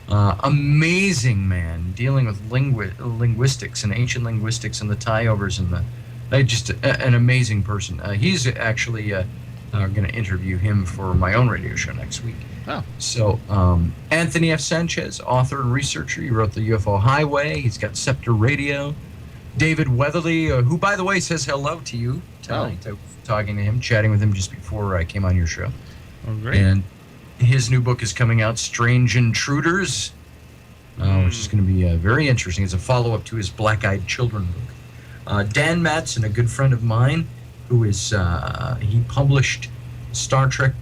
Amazing man, dealing with linguistics and ancient linguistics and the tie-overs and just an amazing person. He's actually going to interview him for my own radio show next week. Oh. So Anthony F. Sanchez, author and researcher. He wrote the UFO Highway. He's got Scepter Radio. David Weatherly, who, by the way, says hello to you tonight. I was talking to him, chatting with him just before I came on your show. Oh, great. And his new book is coming out, Strange Intruders, which is going to be very interesting. It's a follow-up to his Black-Eyed Children book. Dan Madsen, a good friend of mine, who is he published Star Trek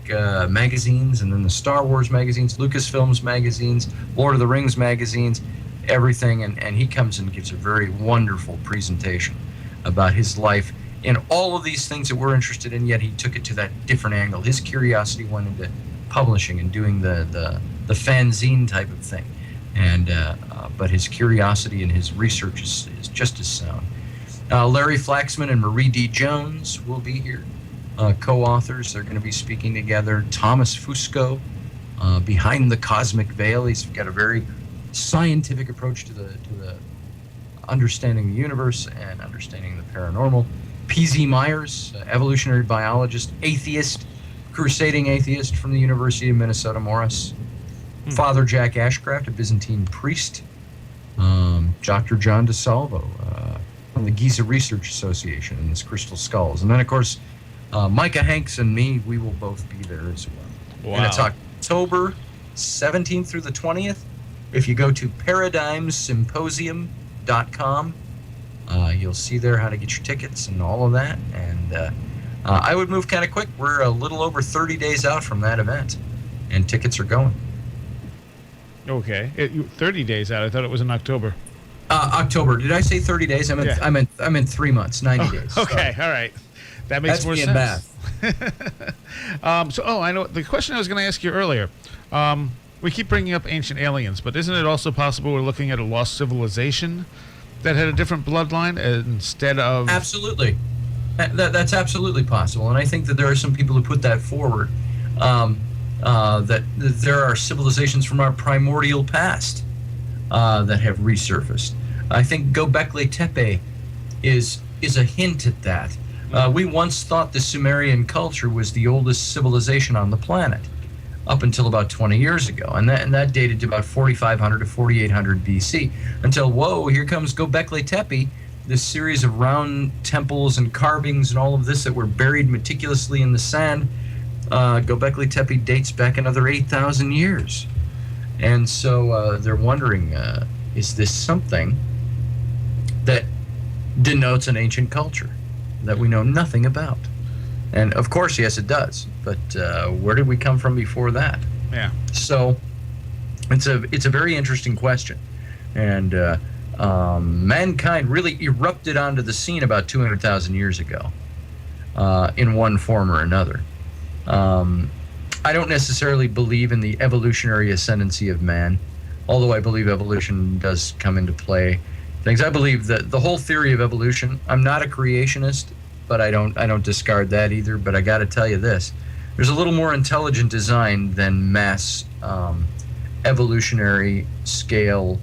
magazines, and then the Star Wars magazines, Lucasfilms magazines, Lord of the Rings magazines, everything. And he comes and gives a very wonderful presentation about his life in all of these things that we're interested in, yet he took it to that different angle. His curiosity went into publishing and doing the fanzine type of thing. But his curiosity and his research is just as sound. Larry Flaxman and Marie D. Jones will be here, co-authors. They're going to be speaking together. Thomas Fusco, Behind the Cosmic Veil. He's got a very scientific approach to the understanding the universe and understanding the paranormal. P.Z. Myers, evolutionary biologist, atheist, crusading atheist from the University of Minnesota Morris. Father Jack Ashcraft, a Byzantine priest. Dr. John DeSalvo from the Giza Research Association and his crystal skulls. And then, of course, Micah Hanks and me, we will both be there as well. Wow. And it's October 17th through the 20th. If you go to paradigmsymposium.com, you'll see there how to get your tickets and all of that. And I would move kind of quick. We're a little over 30 days out from that event, and tickets are going. Okay, 30 days out. I thought it was in October. October. Did I say 30 days? I meant 3 months, 90 days. Okay, all right. That makes more sense. Math. I know the question I was going to ask you earlier. We keep bringing up ancient aliens, but isn't it also possible we're looking at a lost civilization that had a different bloodline instead of... Absolutely. That's absolutely possible. And I think that there are some people who put that forward, that there are civilizations from our primordial past that have resurfaced. I think Göbekli Tepe is a hint at that. We once thought the Sumerian culture was the oldest civilization on the planet, up until about 20 years ago, and that dated to about 4,500 to 4,800 BC. Until, whoa, here comes Göbekli Tepe, this series of round temples and carvings and all of this that were buried meticulously in the sand. Göbekli Tepe dates back another 8,000 years. And so they're wondering, is this something that denotes an ancient culture that we know nothing about? And of course, yes, it does. But where did we come from before that? Yeah. So it's a very interesting question. And mankind really erupted onto the scene about 200,000 years ago in one form or another. I don't necessarily believe in the evolutionary ascendancy of man, although I believe evolution does come into play. I believe that the whole theory of evolution, I'm not a creationist, but I don't discard that either. But I got to tell you this: there's a little more intelligent design than mass evolutionary scale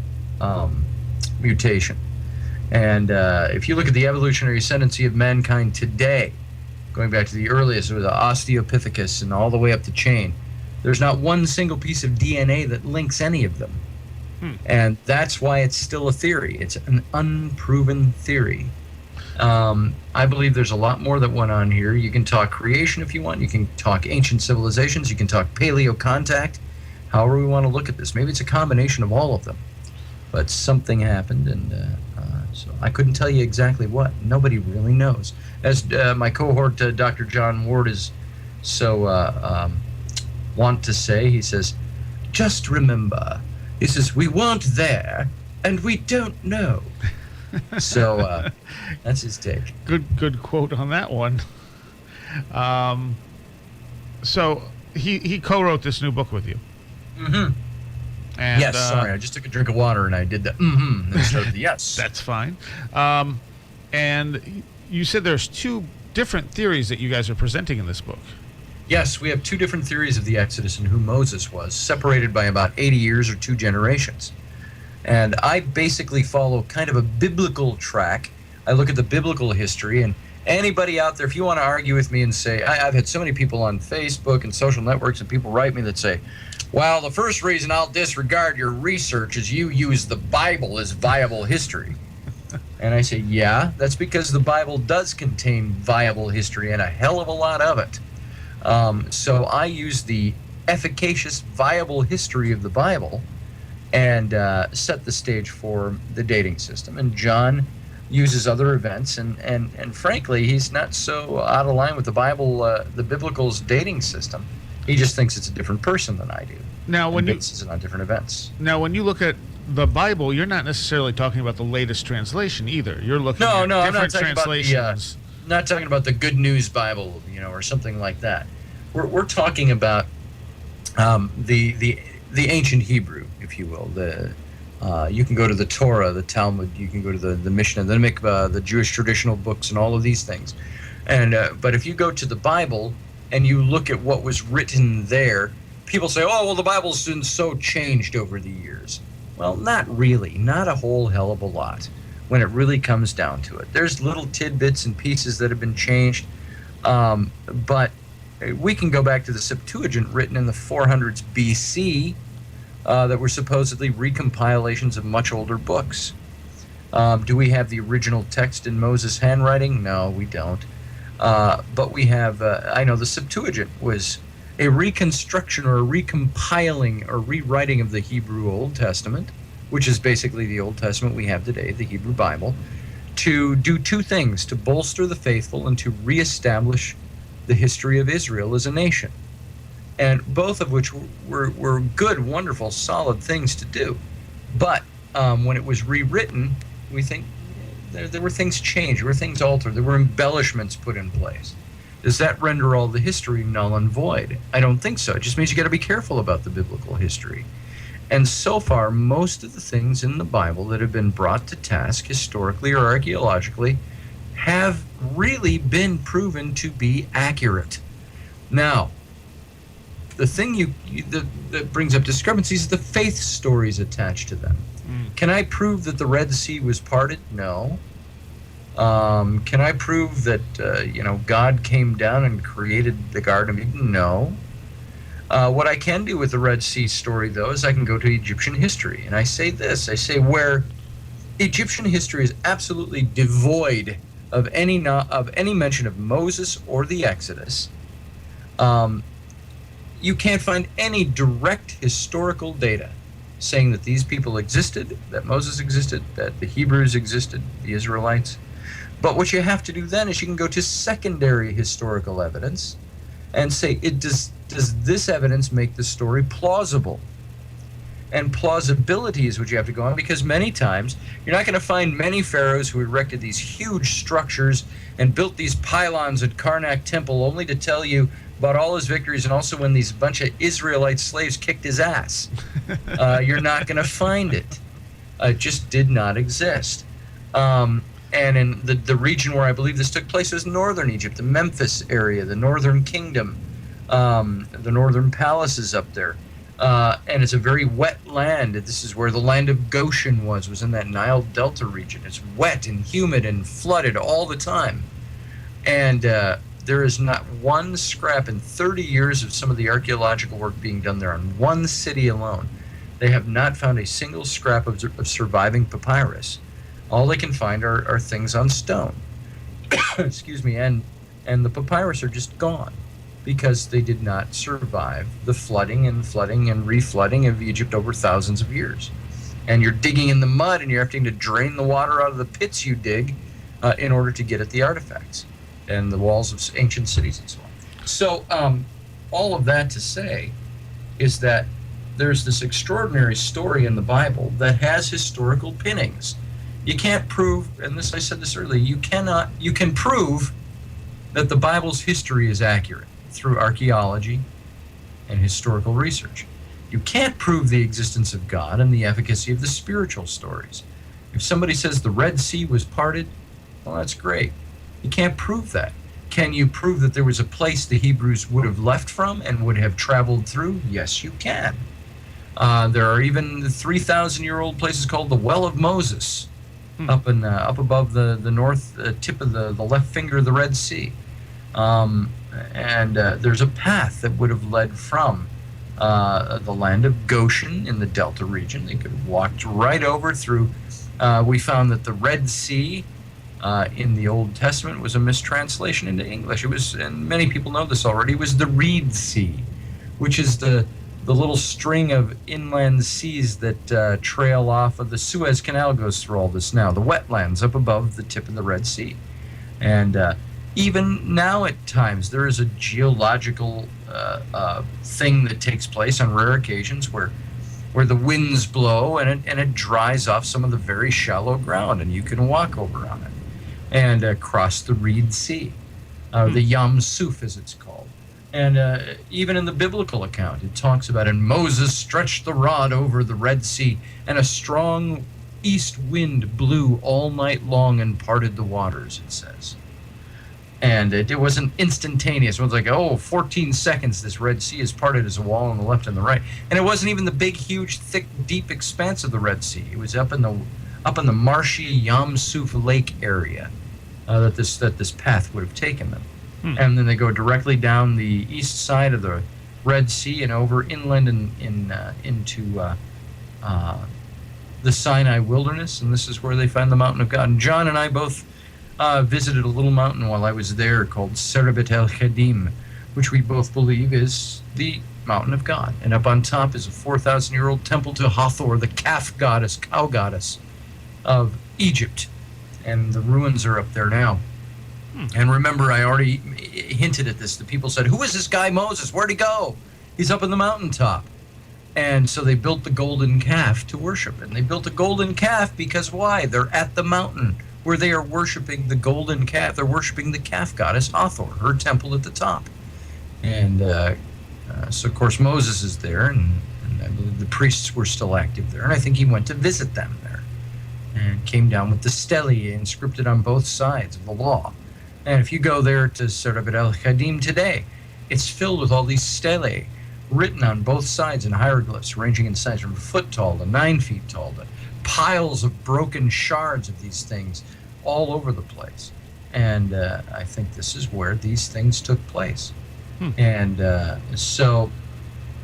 mutation. And if you look at the evolutionary ascendancy of mankind today, going back to the earliest, with the Australopithecus and all the way up the chain, there's not one single piece of DNA that links any of them. And that's why it's still a theory. It's an unproven theory. I believe there's a lot more that went on here. You can talk creation if you want. You can talk ancient civilizations. You can talk paleo contact. However we want to look at this. Maybe it's a combination of all of them. But something happened, and so I couldn't tell you exactly what. Nobody really knows. As my cohort, Dr. John Ward, is so want to say, he says, just remember, he says, we weren't there, and we don't know. So that's his take. Good quote on that one. So he co-wrote this new book with you. Mm-hmm. And, yes, sorry, I just took a drink of water and I did the instead of the yes. That's fine. And you said there's two different theories that you guys are presenting in this book. Yes, we have two different theories of the Exodus and who Moses was, separated by about 80 years or 2 generations. And I basically follow kind of a biblical track. I look at the biblical history, and anybody out there, if you want to argue with me and say, I've had so many people on Facebook and social networks and people write me that say, well, the first reason I'll disregard your research is you use the Bible as viable history. And I say, yeah, that's because the Bible does contain viable history and a hell of a lot of it. So I use the efficacious, viable history of the Bible and set the stage for the dating system. And John uses other events, and frankly, he's not so out of line with the Bible, the biblical's dating system. He just thinks it's a different person than I do. Now, when bases it on different events. Now, when you look at the Bible, you're not necessarily talking about the latest translation either. You're looking at I'm not different talking translations. Not talking about the Good News Bible, or something like that. We're talking about the ancient Hebrew, if you will. You can go to the Torah, the Talmud. You can go to the Mishnah, the Mikvah, the Jewish traditional books, and all of these things. But if you go to the Bible and you look at what was written there, people say, "Oh, well, the Bible's been so changed over the years." Well, not really. Not a whole hell of a lot when it really comes down to it. There's little tidbits and pieces that have been changed, but we can go back to the Septuagint written in the 400s BC that were supposedly recompilations of much older books. Do we have the original text in Moses' handwriting? No, we don't. But we have, I know the Septuagint was a reconstruction or a recompiling or rewriting of the Hebrew Old Testament, which is basically the Old Testament we have today, the Hebrew Bible, to do two things: to bolster the faithful and to reestablish the history of Israel as a nation. And both of which were good, wonderful, solid things to do. But when it was rewritten, we think there were things changed, there were things altered, there were embellishments put in place. Does that render all the history null and void? I don't think so. It just means you got to be careful about the biblical history. And so far, most of the things in the Bible that have been brought to task historically or archaeologically have really been proven to be accurate. Now, the thing that brings up discrepancies is the faith stories attached to them. Can I prove that the Red Sea was parted? No. Can I prove that God came down and created the Garden of Eden? No. What I can do with the Red Sea story, though, is I can go to Egyptian history, and I say this: I say where Egyptian history is absolutely devoid of any mention of Moses or the Exodus. You can't find any direct historical data saying that these people existed, that Moses existed, that the Hebrews existed, the Israelites. But what you have to do then is you can go to secondary historical evidence and say, does this evidence make the story plausible? And plausibility is what you have to go on, because many times you're not going to find many pharaohs who erected these huge structures and built these pylons at Karnak Temple only to tell you about all his victories and also when these bunch of Israelite slaves kicked his ass. You're not going to find it. It just did not exist. And in the region where I believe this took place was northern Egypt, the Memphis area, the northern kingdom, the northern palaces up there. And it's a very wet land. This is where the land of Goshen was in that Nile Delta region. It's wet and humid and flooded all the time. And there is not one scrap in 30 years of some of the archaeological work being done there on one city alone. They have not found a single scrap of surviving papyrus. All they can find are things on stone. Excuse me, and the papyrus are just gone because they did not survive the flooding and reflooding of Egypt over thousands of years. And you're digging in the mud and you're having to drain the water out of the pits you dig in order to get at the artifacts and the walls of ancient cities and so on. So all of that to say is that there's this extraordinary story in the Bible that has historical pinnings. You can't prove, and I said this earlier, you can prove that the Bible's history is accurate through archaeology and historical research. You can't prove the existence of God and the efficacy of the spiritual stories. If somebody says the Red Sea was parted, well, that's great. You can't prove that. Can you prove that there was a place the Hebrews would have left from and would have traveled through? Yes, you can. There are even 3,000-year-old places called the Well of Moses, up above the north tip of the left finger of the Red Sea. And there's a path that would have led from the land of Goshen in the Delta region. They could have walked right over through. We found that the Red Sea in the Old Testament was a mistranslation into English. It was, and many people know this already, it was the Reed Sea, which is the the little string of inland seas that trail off of the Suez Canal goes through all this now, the wetlands up above the tip of the Red Sea. And even now at times there is a geological thing that takes place on rare occasions where the winds blow and it dries off some of the very shallow ground, and you can walk over on it and cross the Reed Sea, the Yam Suf as it's called. And even in the biblical account, it talks about, and Moses stretched the rod over the Red Sea, and a strong east wind blew all night long and parted the waters, it says. And it wasn't instantaneous. It was like, 14 seconds, this Red Sea is parted as a wall on the left and the right. And it wasn't even the big, huge, thick, deep expanse of the Red Sea. It was up in the marshy Yam Suf Lake area that this path would have taken them. And then they go directly down the east side of the Red Sea and over inland into the Sinai wilderness, and this is where they find the mountain of God. And John and I both visited a little mountain while I was there called Serpent el-Khadim, which we both believe is the mountain of God. And up on top is a 4,000-year-old temple to Hathor, the calf goddess, cow goddess of Egypt. And the ruins are up there now. And remember, I already hinted at this. The people said, "Who is this guy Moses? Where'd he go? He's up on the mountaintop." And so they built the golden calf to worship. And they built a golden calf because why? They're at the mountain where they are worshiping the golden calf. They're worshiping the calf goddess Hathor, her temple at the top. And so, of course, Moses is there, and I believe the priests were still active there. And I think he went to visit them there and came down with the stelae inscripted on both sides of the law. And if you go there to Serpent el-Khadim today, it's filled with all these stelae written on both sides in hieroglyphs, ranging in size from a foot tall to 9 feet tall, to piles of broken shards of these things all over the place. And I think this is where these things took place. And so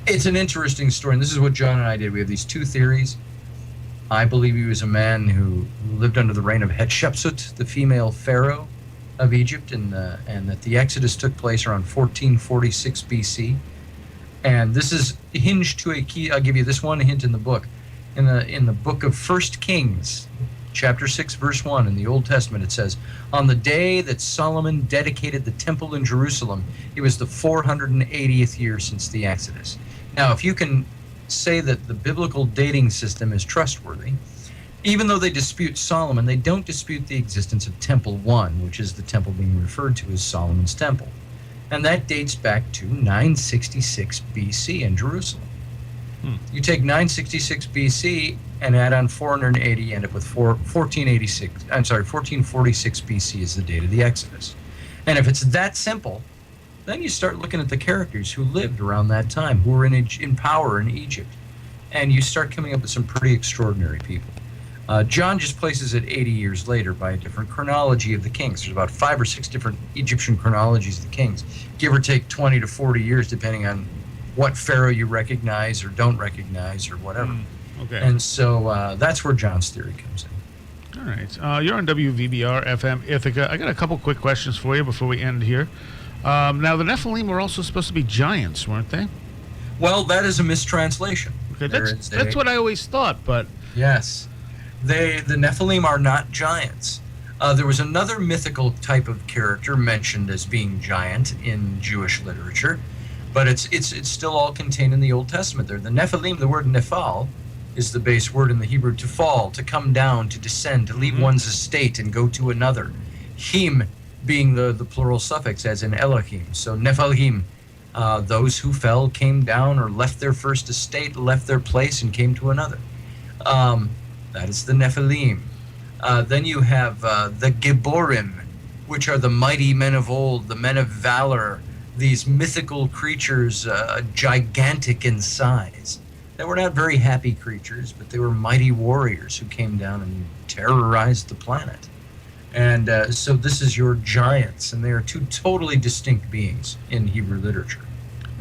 it's an interesting story. And this is what John and I did. We have these two theories. I believe he was a man who lived under the reign of Hatshepsut, the female pharaoh of Egypt, and that the Exodus took place around 1446 BC. And this is hinged to a key. I'll give you this one hint in the book. In the book of 1 Kings, chapter 6, verse 1, in the Old Testament, it says, "On the day that Solomon dedicated the temple in Jerusalem, it was the 480th year since the Exodus." Now, if you can say that the biblical dating system is trustworthy, even though they dispute Solomon, they don't dispute the existence of Temple 1, which is the temple being referred to as Solomon's Temple. And that dates back to 966 BC in Jerusalem. You take 966 BC and add on 480, you end up with 1446 BC is the date of the Exodus. And if it's that simple, then you start looking at the characters who lived around that time, who were in power in Egypt. And you start coming up with some pretty extraordinary people. John just places it 80 years later by a different chronology of the kings. There's about 5 or 6 different Egyptian chronologies of the kings, give or take 20 to 40 years, depending on what pharaoh you recognize or don't recognize or whatever. Okay. And so that's where John's theory comes in. All right. You're on WVBR FM Ithaca. I got a couple quick questions for you before we end here. Now, the Nephilim were also supposed to be giants, weren't they? Well, that is a mistranslation. Okay, that's what I always thought, but... Yes. The Nephilim are not giants. There was another mythical type of character mentioned as being giant in Jewish literature, but it's still all contained in the Old Testament there. The Nephilim, the word nephal, is the base word in the Hebrew to fall, to come down, to descend, to leave one's estate and go to another. Him being the plural suffix, as in Elohim. So Nephilim, those who fell, came down, or left their first estate, left their place, and came to another. That is the Nephilim. Then you have the Geborim, which are the mighty men of old, the men of valor, these mythical creatures, gigantic in size. They were not very happy creatures, but they were mighty warriors who came down and terrorized the planet. And so this is your giants, and they are two totally distinct beings in Hebrew literature.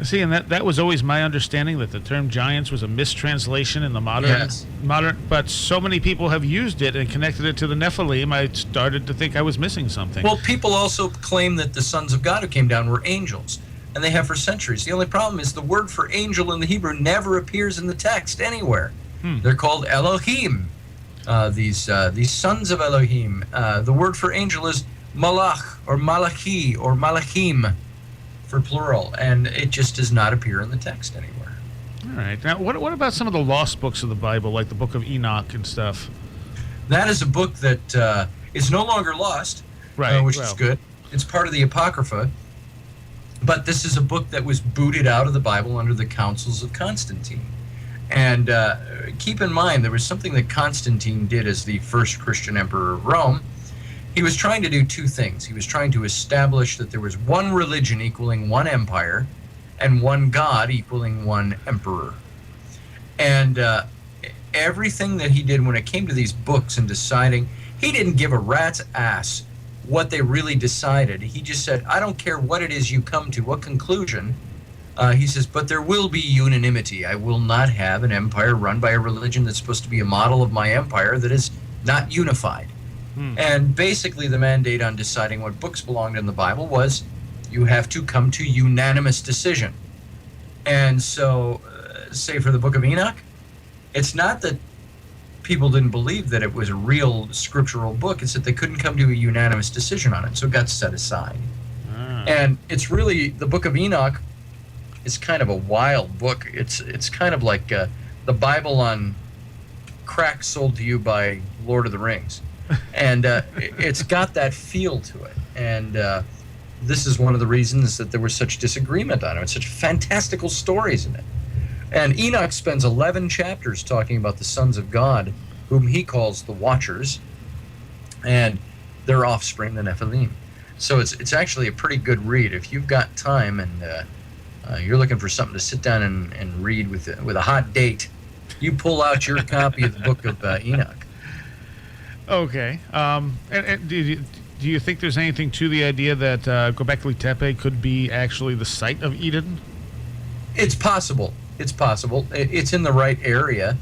See, and that was always my understanding, that the term giants was a mistranslation in the modern, but so many people have used it and connected it to the Nephilim, I started to think I was missing something. Well, people also claim that the sons of God who came down were angels. and they have for centuries. The only problem is the word for angel in the Hebrew never appears in the text anywhere. They're called Elohim, these sons of Elohim. The word for angel is malach, or malachi, or malachim, for plural, and it just does not appear in the text anywhere. All right. Now, what about some of the lost books of the Bible, like the Book of Enoch and stuff? That is a book that is no longer lost, Right. which is good. It's part of the Apocrypha, but this is a book that was booted out of the Bible under the counsels of Constantine. And keep in mind, there was something that Constantine did as the first Christian emperor of Rome. He was trying to do two things. He was trying to establish that there was one religion equaling one empire, and one God equaling one emperor. And everything that he did when it came to these books and deciding, he didn't give a rat's ass what they really decided. He just said, I don't care what it is you come to, what conclusion. He says, but there will be unanimity. I will not have an empire run by a religion that's supposed to be a model of my empire that is not unified. And basically the mandate on deciding what books belonged in the Bible was you have to come to unanimous decision. And so, say for the Book of Enoch, it's not that people didn't believe that it was a real scriptural book, it's that they couldn't come to a unanimous decision on it, so it got set aside. And it's really, the Book of Enoch is kind of a wild book. It's kind of like the Bible on crack sold to you by Lord of the Rings. And it's got that feel to it. And this is one of the reasons that there was such disagreement on it. Such fantastical stories in it. And Enoch spends 11 chapters talking about the sons of God, whom he calls the Watchers, and their offspring, the Nephilim. So it's actually a pretty good read. If you've got time and you're looking for something to sit down and read with a hot date, you pull out your copy of the Book of Enoch. Okay. And do you think there's anything to the idea that Göbekli Tepe could be actually the site of Eden? It's possible. It's possible. It's in the right area.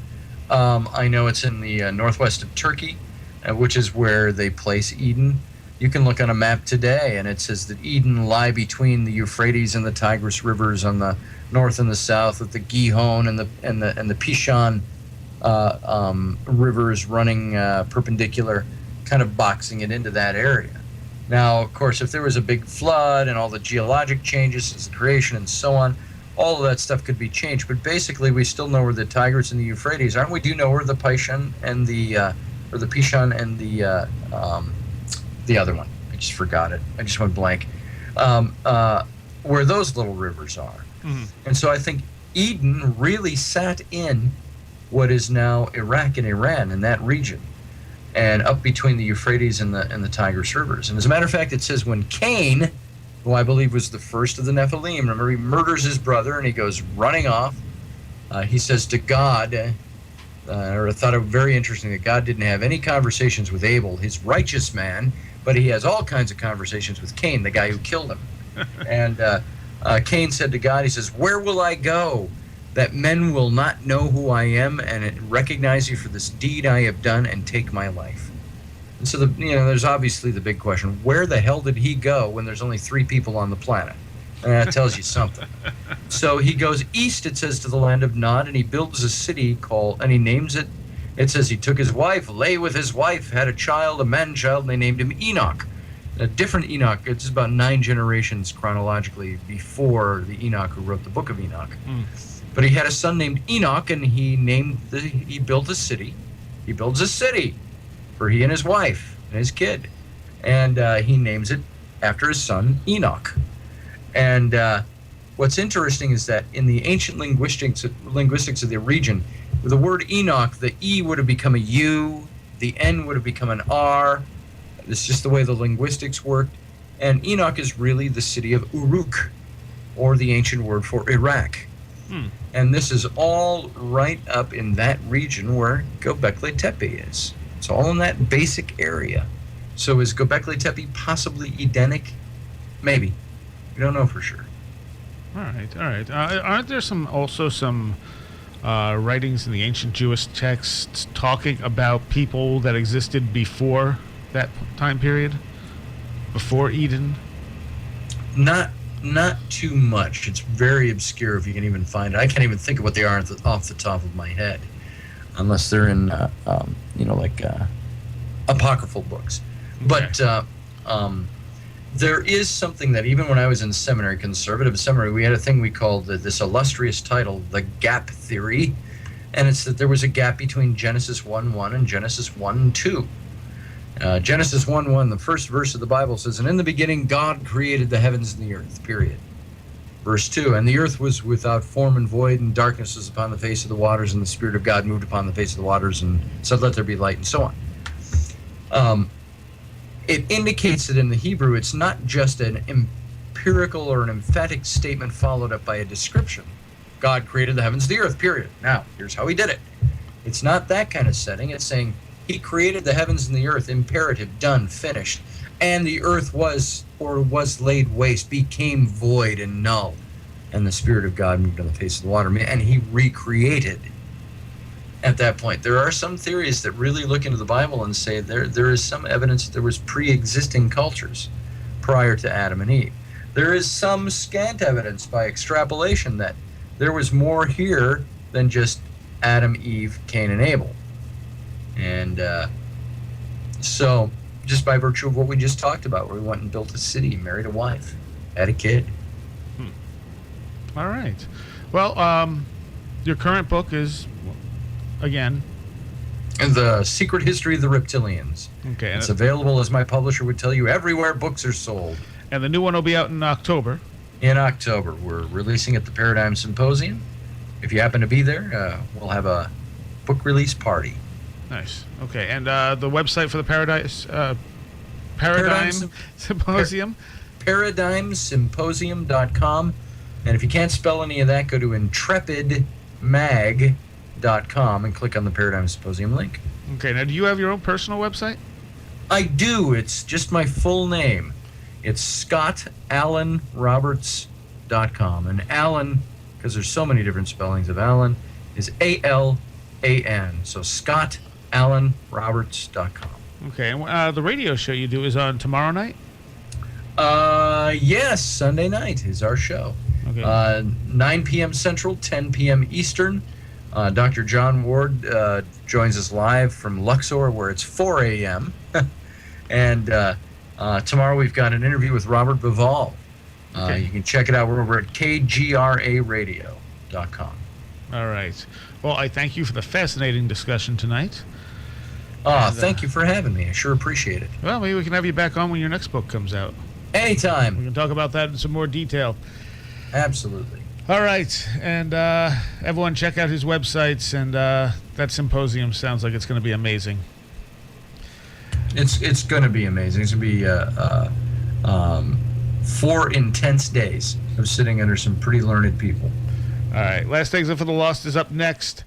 I know it's in the northwest of Turkey, which is where they place Eden. You can look on a map today, and it says that Eden lie between the Euphrates and the Tigris rivers on the north and the south, with the Gihon and the Pishon rivers running perpendicular, kind of boxing it into that area. Now, of course, if there was a big flood and all the geologic changes since the creation and so on, all of that stuff could be changed. But basically, we still know where the Tigris and the Euphrates are. We do know where the Pishon and the Pishon and the other one. I just forgot it. I just went blank. Where those little rivers are. Mm-hmm. And so I think Eden really sat in what is now Iraq and Iran, in that region, and up between the Euphrates and the Tigris rivers. And as a matter of fact, it says when Cain, who I believe was the first of the Nephilim, remember, he murders his brother and he goes running off. He says to God, or I thought it very interesting that God didn't have any conversations with Abel, his righteous man, but he has all kinds of conversations with Cain, the guy who killed him. And Cain said to God, he says, where will I go that men will not know who I am and recognize you for this deed I have done and take my life? And so, there's obviously the big question, where the hell did he go when there's only 3 people on the planet? And that tells you something. So he goes east, it says, to the land of Nod, and he builds a city and he names it. It says he took his wife, lay with his wife, had a child, a man-child, and they named him Enoch. A different Enoch. It's about 9 generations chronologically before the Enoch who wrote the Book of Enoch. But he had a son named Enoch, and he built a city. He builds a city for he and his wife and his kid. And he names it after his son, Enoch. And what's interesting is that in the ancient linguistics of the region, with the word Enoch, the E would have become a U, the N would have become an R. This is just the way the linguistics worked. And Enoch is really the city of Uruk, or the ancient word for Iraq. And this is all right up in that region where Göbekli Tepe is. It's all in that basic area. So is Göbekli Tepe possibly Edenic? Maybe. We don't know for sure. All right. Aren't there also some writings in the ancient Jewish texts talking about people that existed before that time period? Before Eden? Not Not too much. It's very obscure if you can even find it. I can't even think of what they are off the top of my head, unless they're in, apocryphal books. But there is something that even when I was in seminary, conservative seminary, we had a thing we called this illustrious title, the gap theory. And it's that there was a gap between Genesis 1:1 and Genesis 1:2. Genesis 1:1, the first verse of the Bible says, "And in the beginning God created the heavens and the earth," period. Verse 2, "And the earth was without form and void, and darkness was upon the face of the waters, and the Spirit of God moved upon the face of the waters, and said, let there be light," and so on. It indicates that in the Hebrew, it's not just an empirical or an emphatic statement followed up by a description. God created the heavens and the earth, period. Now, here's how he did it. It's not that kind of setting. It's saying he created the heavens and the earth, imperative, done, finished. And the earth was laid waste, became void and null. And the Spirit of God moved on the face of the water. And he recreated at that point. There are some theories that really look into the Bible and say there is some evidence that there was pre-existing cultures prior to Adam and Eve. There is some scant evidence by extrapolation that there was more here than just Adam, Eve, Cain, and Abel. And so, just by virtue of what we just talked about, where we went and built a city, married a wife, had a kid. All right. Well, your current book is, again... And The Secret History of the Reptilians. Okay. It's available, as my publisher would tell you, everywhere books are sold. And the new one will be out in October. In October. We're releasing at the Paradigm Symposium. If you happen to be there, we'll have a book release party. Nice. Okay. And the website for the Paradigm Symposium? ParadigmSymposium.com. And if you can't spell any of that, go to intrepidmag.com and click on the Paradigm Symposium link. Okay. Now, do you have your own personal website? I do. It's just my full name. It's ScottAlanRoberts.com. And Alan, because there's so many different spellings of Alan, is A-L-A-N. So ScottAlanRoberts.com. Okay. And the radio show you do is on tomorrow night? Yes, Sunday night is our show. Okay. 9 p.m. Central, 10 p.m. Eastern. Dr. John Ward joins us live from Luxor, where it's 4 a.m. And tomorrow we've got an interview with Robert Bivall. Okay. You can check it out. We're over at kgraradio.com. All right. Well, I thank you for the fascinating discussion tonight. Thank you for having me. I sure appreciate it. Well, maybe we can have you back on when your next book comes out. Anytime. We can talk about that in some more detail. Absolutely. All right. And everyone check out his websites. And that symposium sounds like it's going to be amazing. It's going to be amazing. It's going to be 4 intense days of sitting under some pretty learned people. All right. Last Exit for the Lost is up next.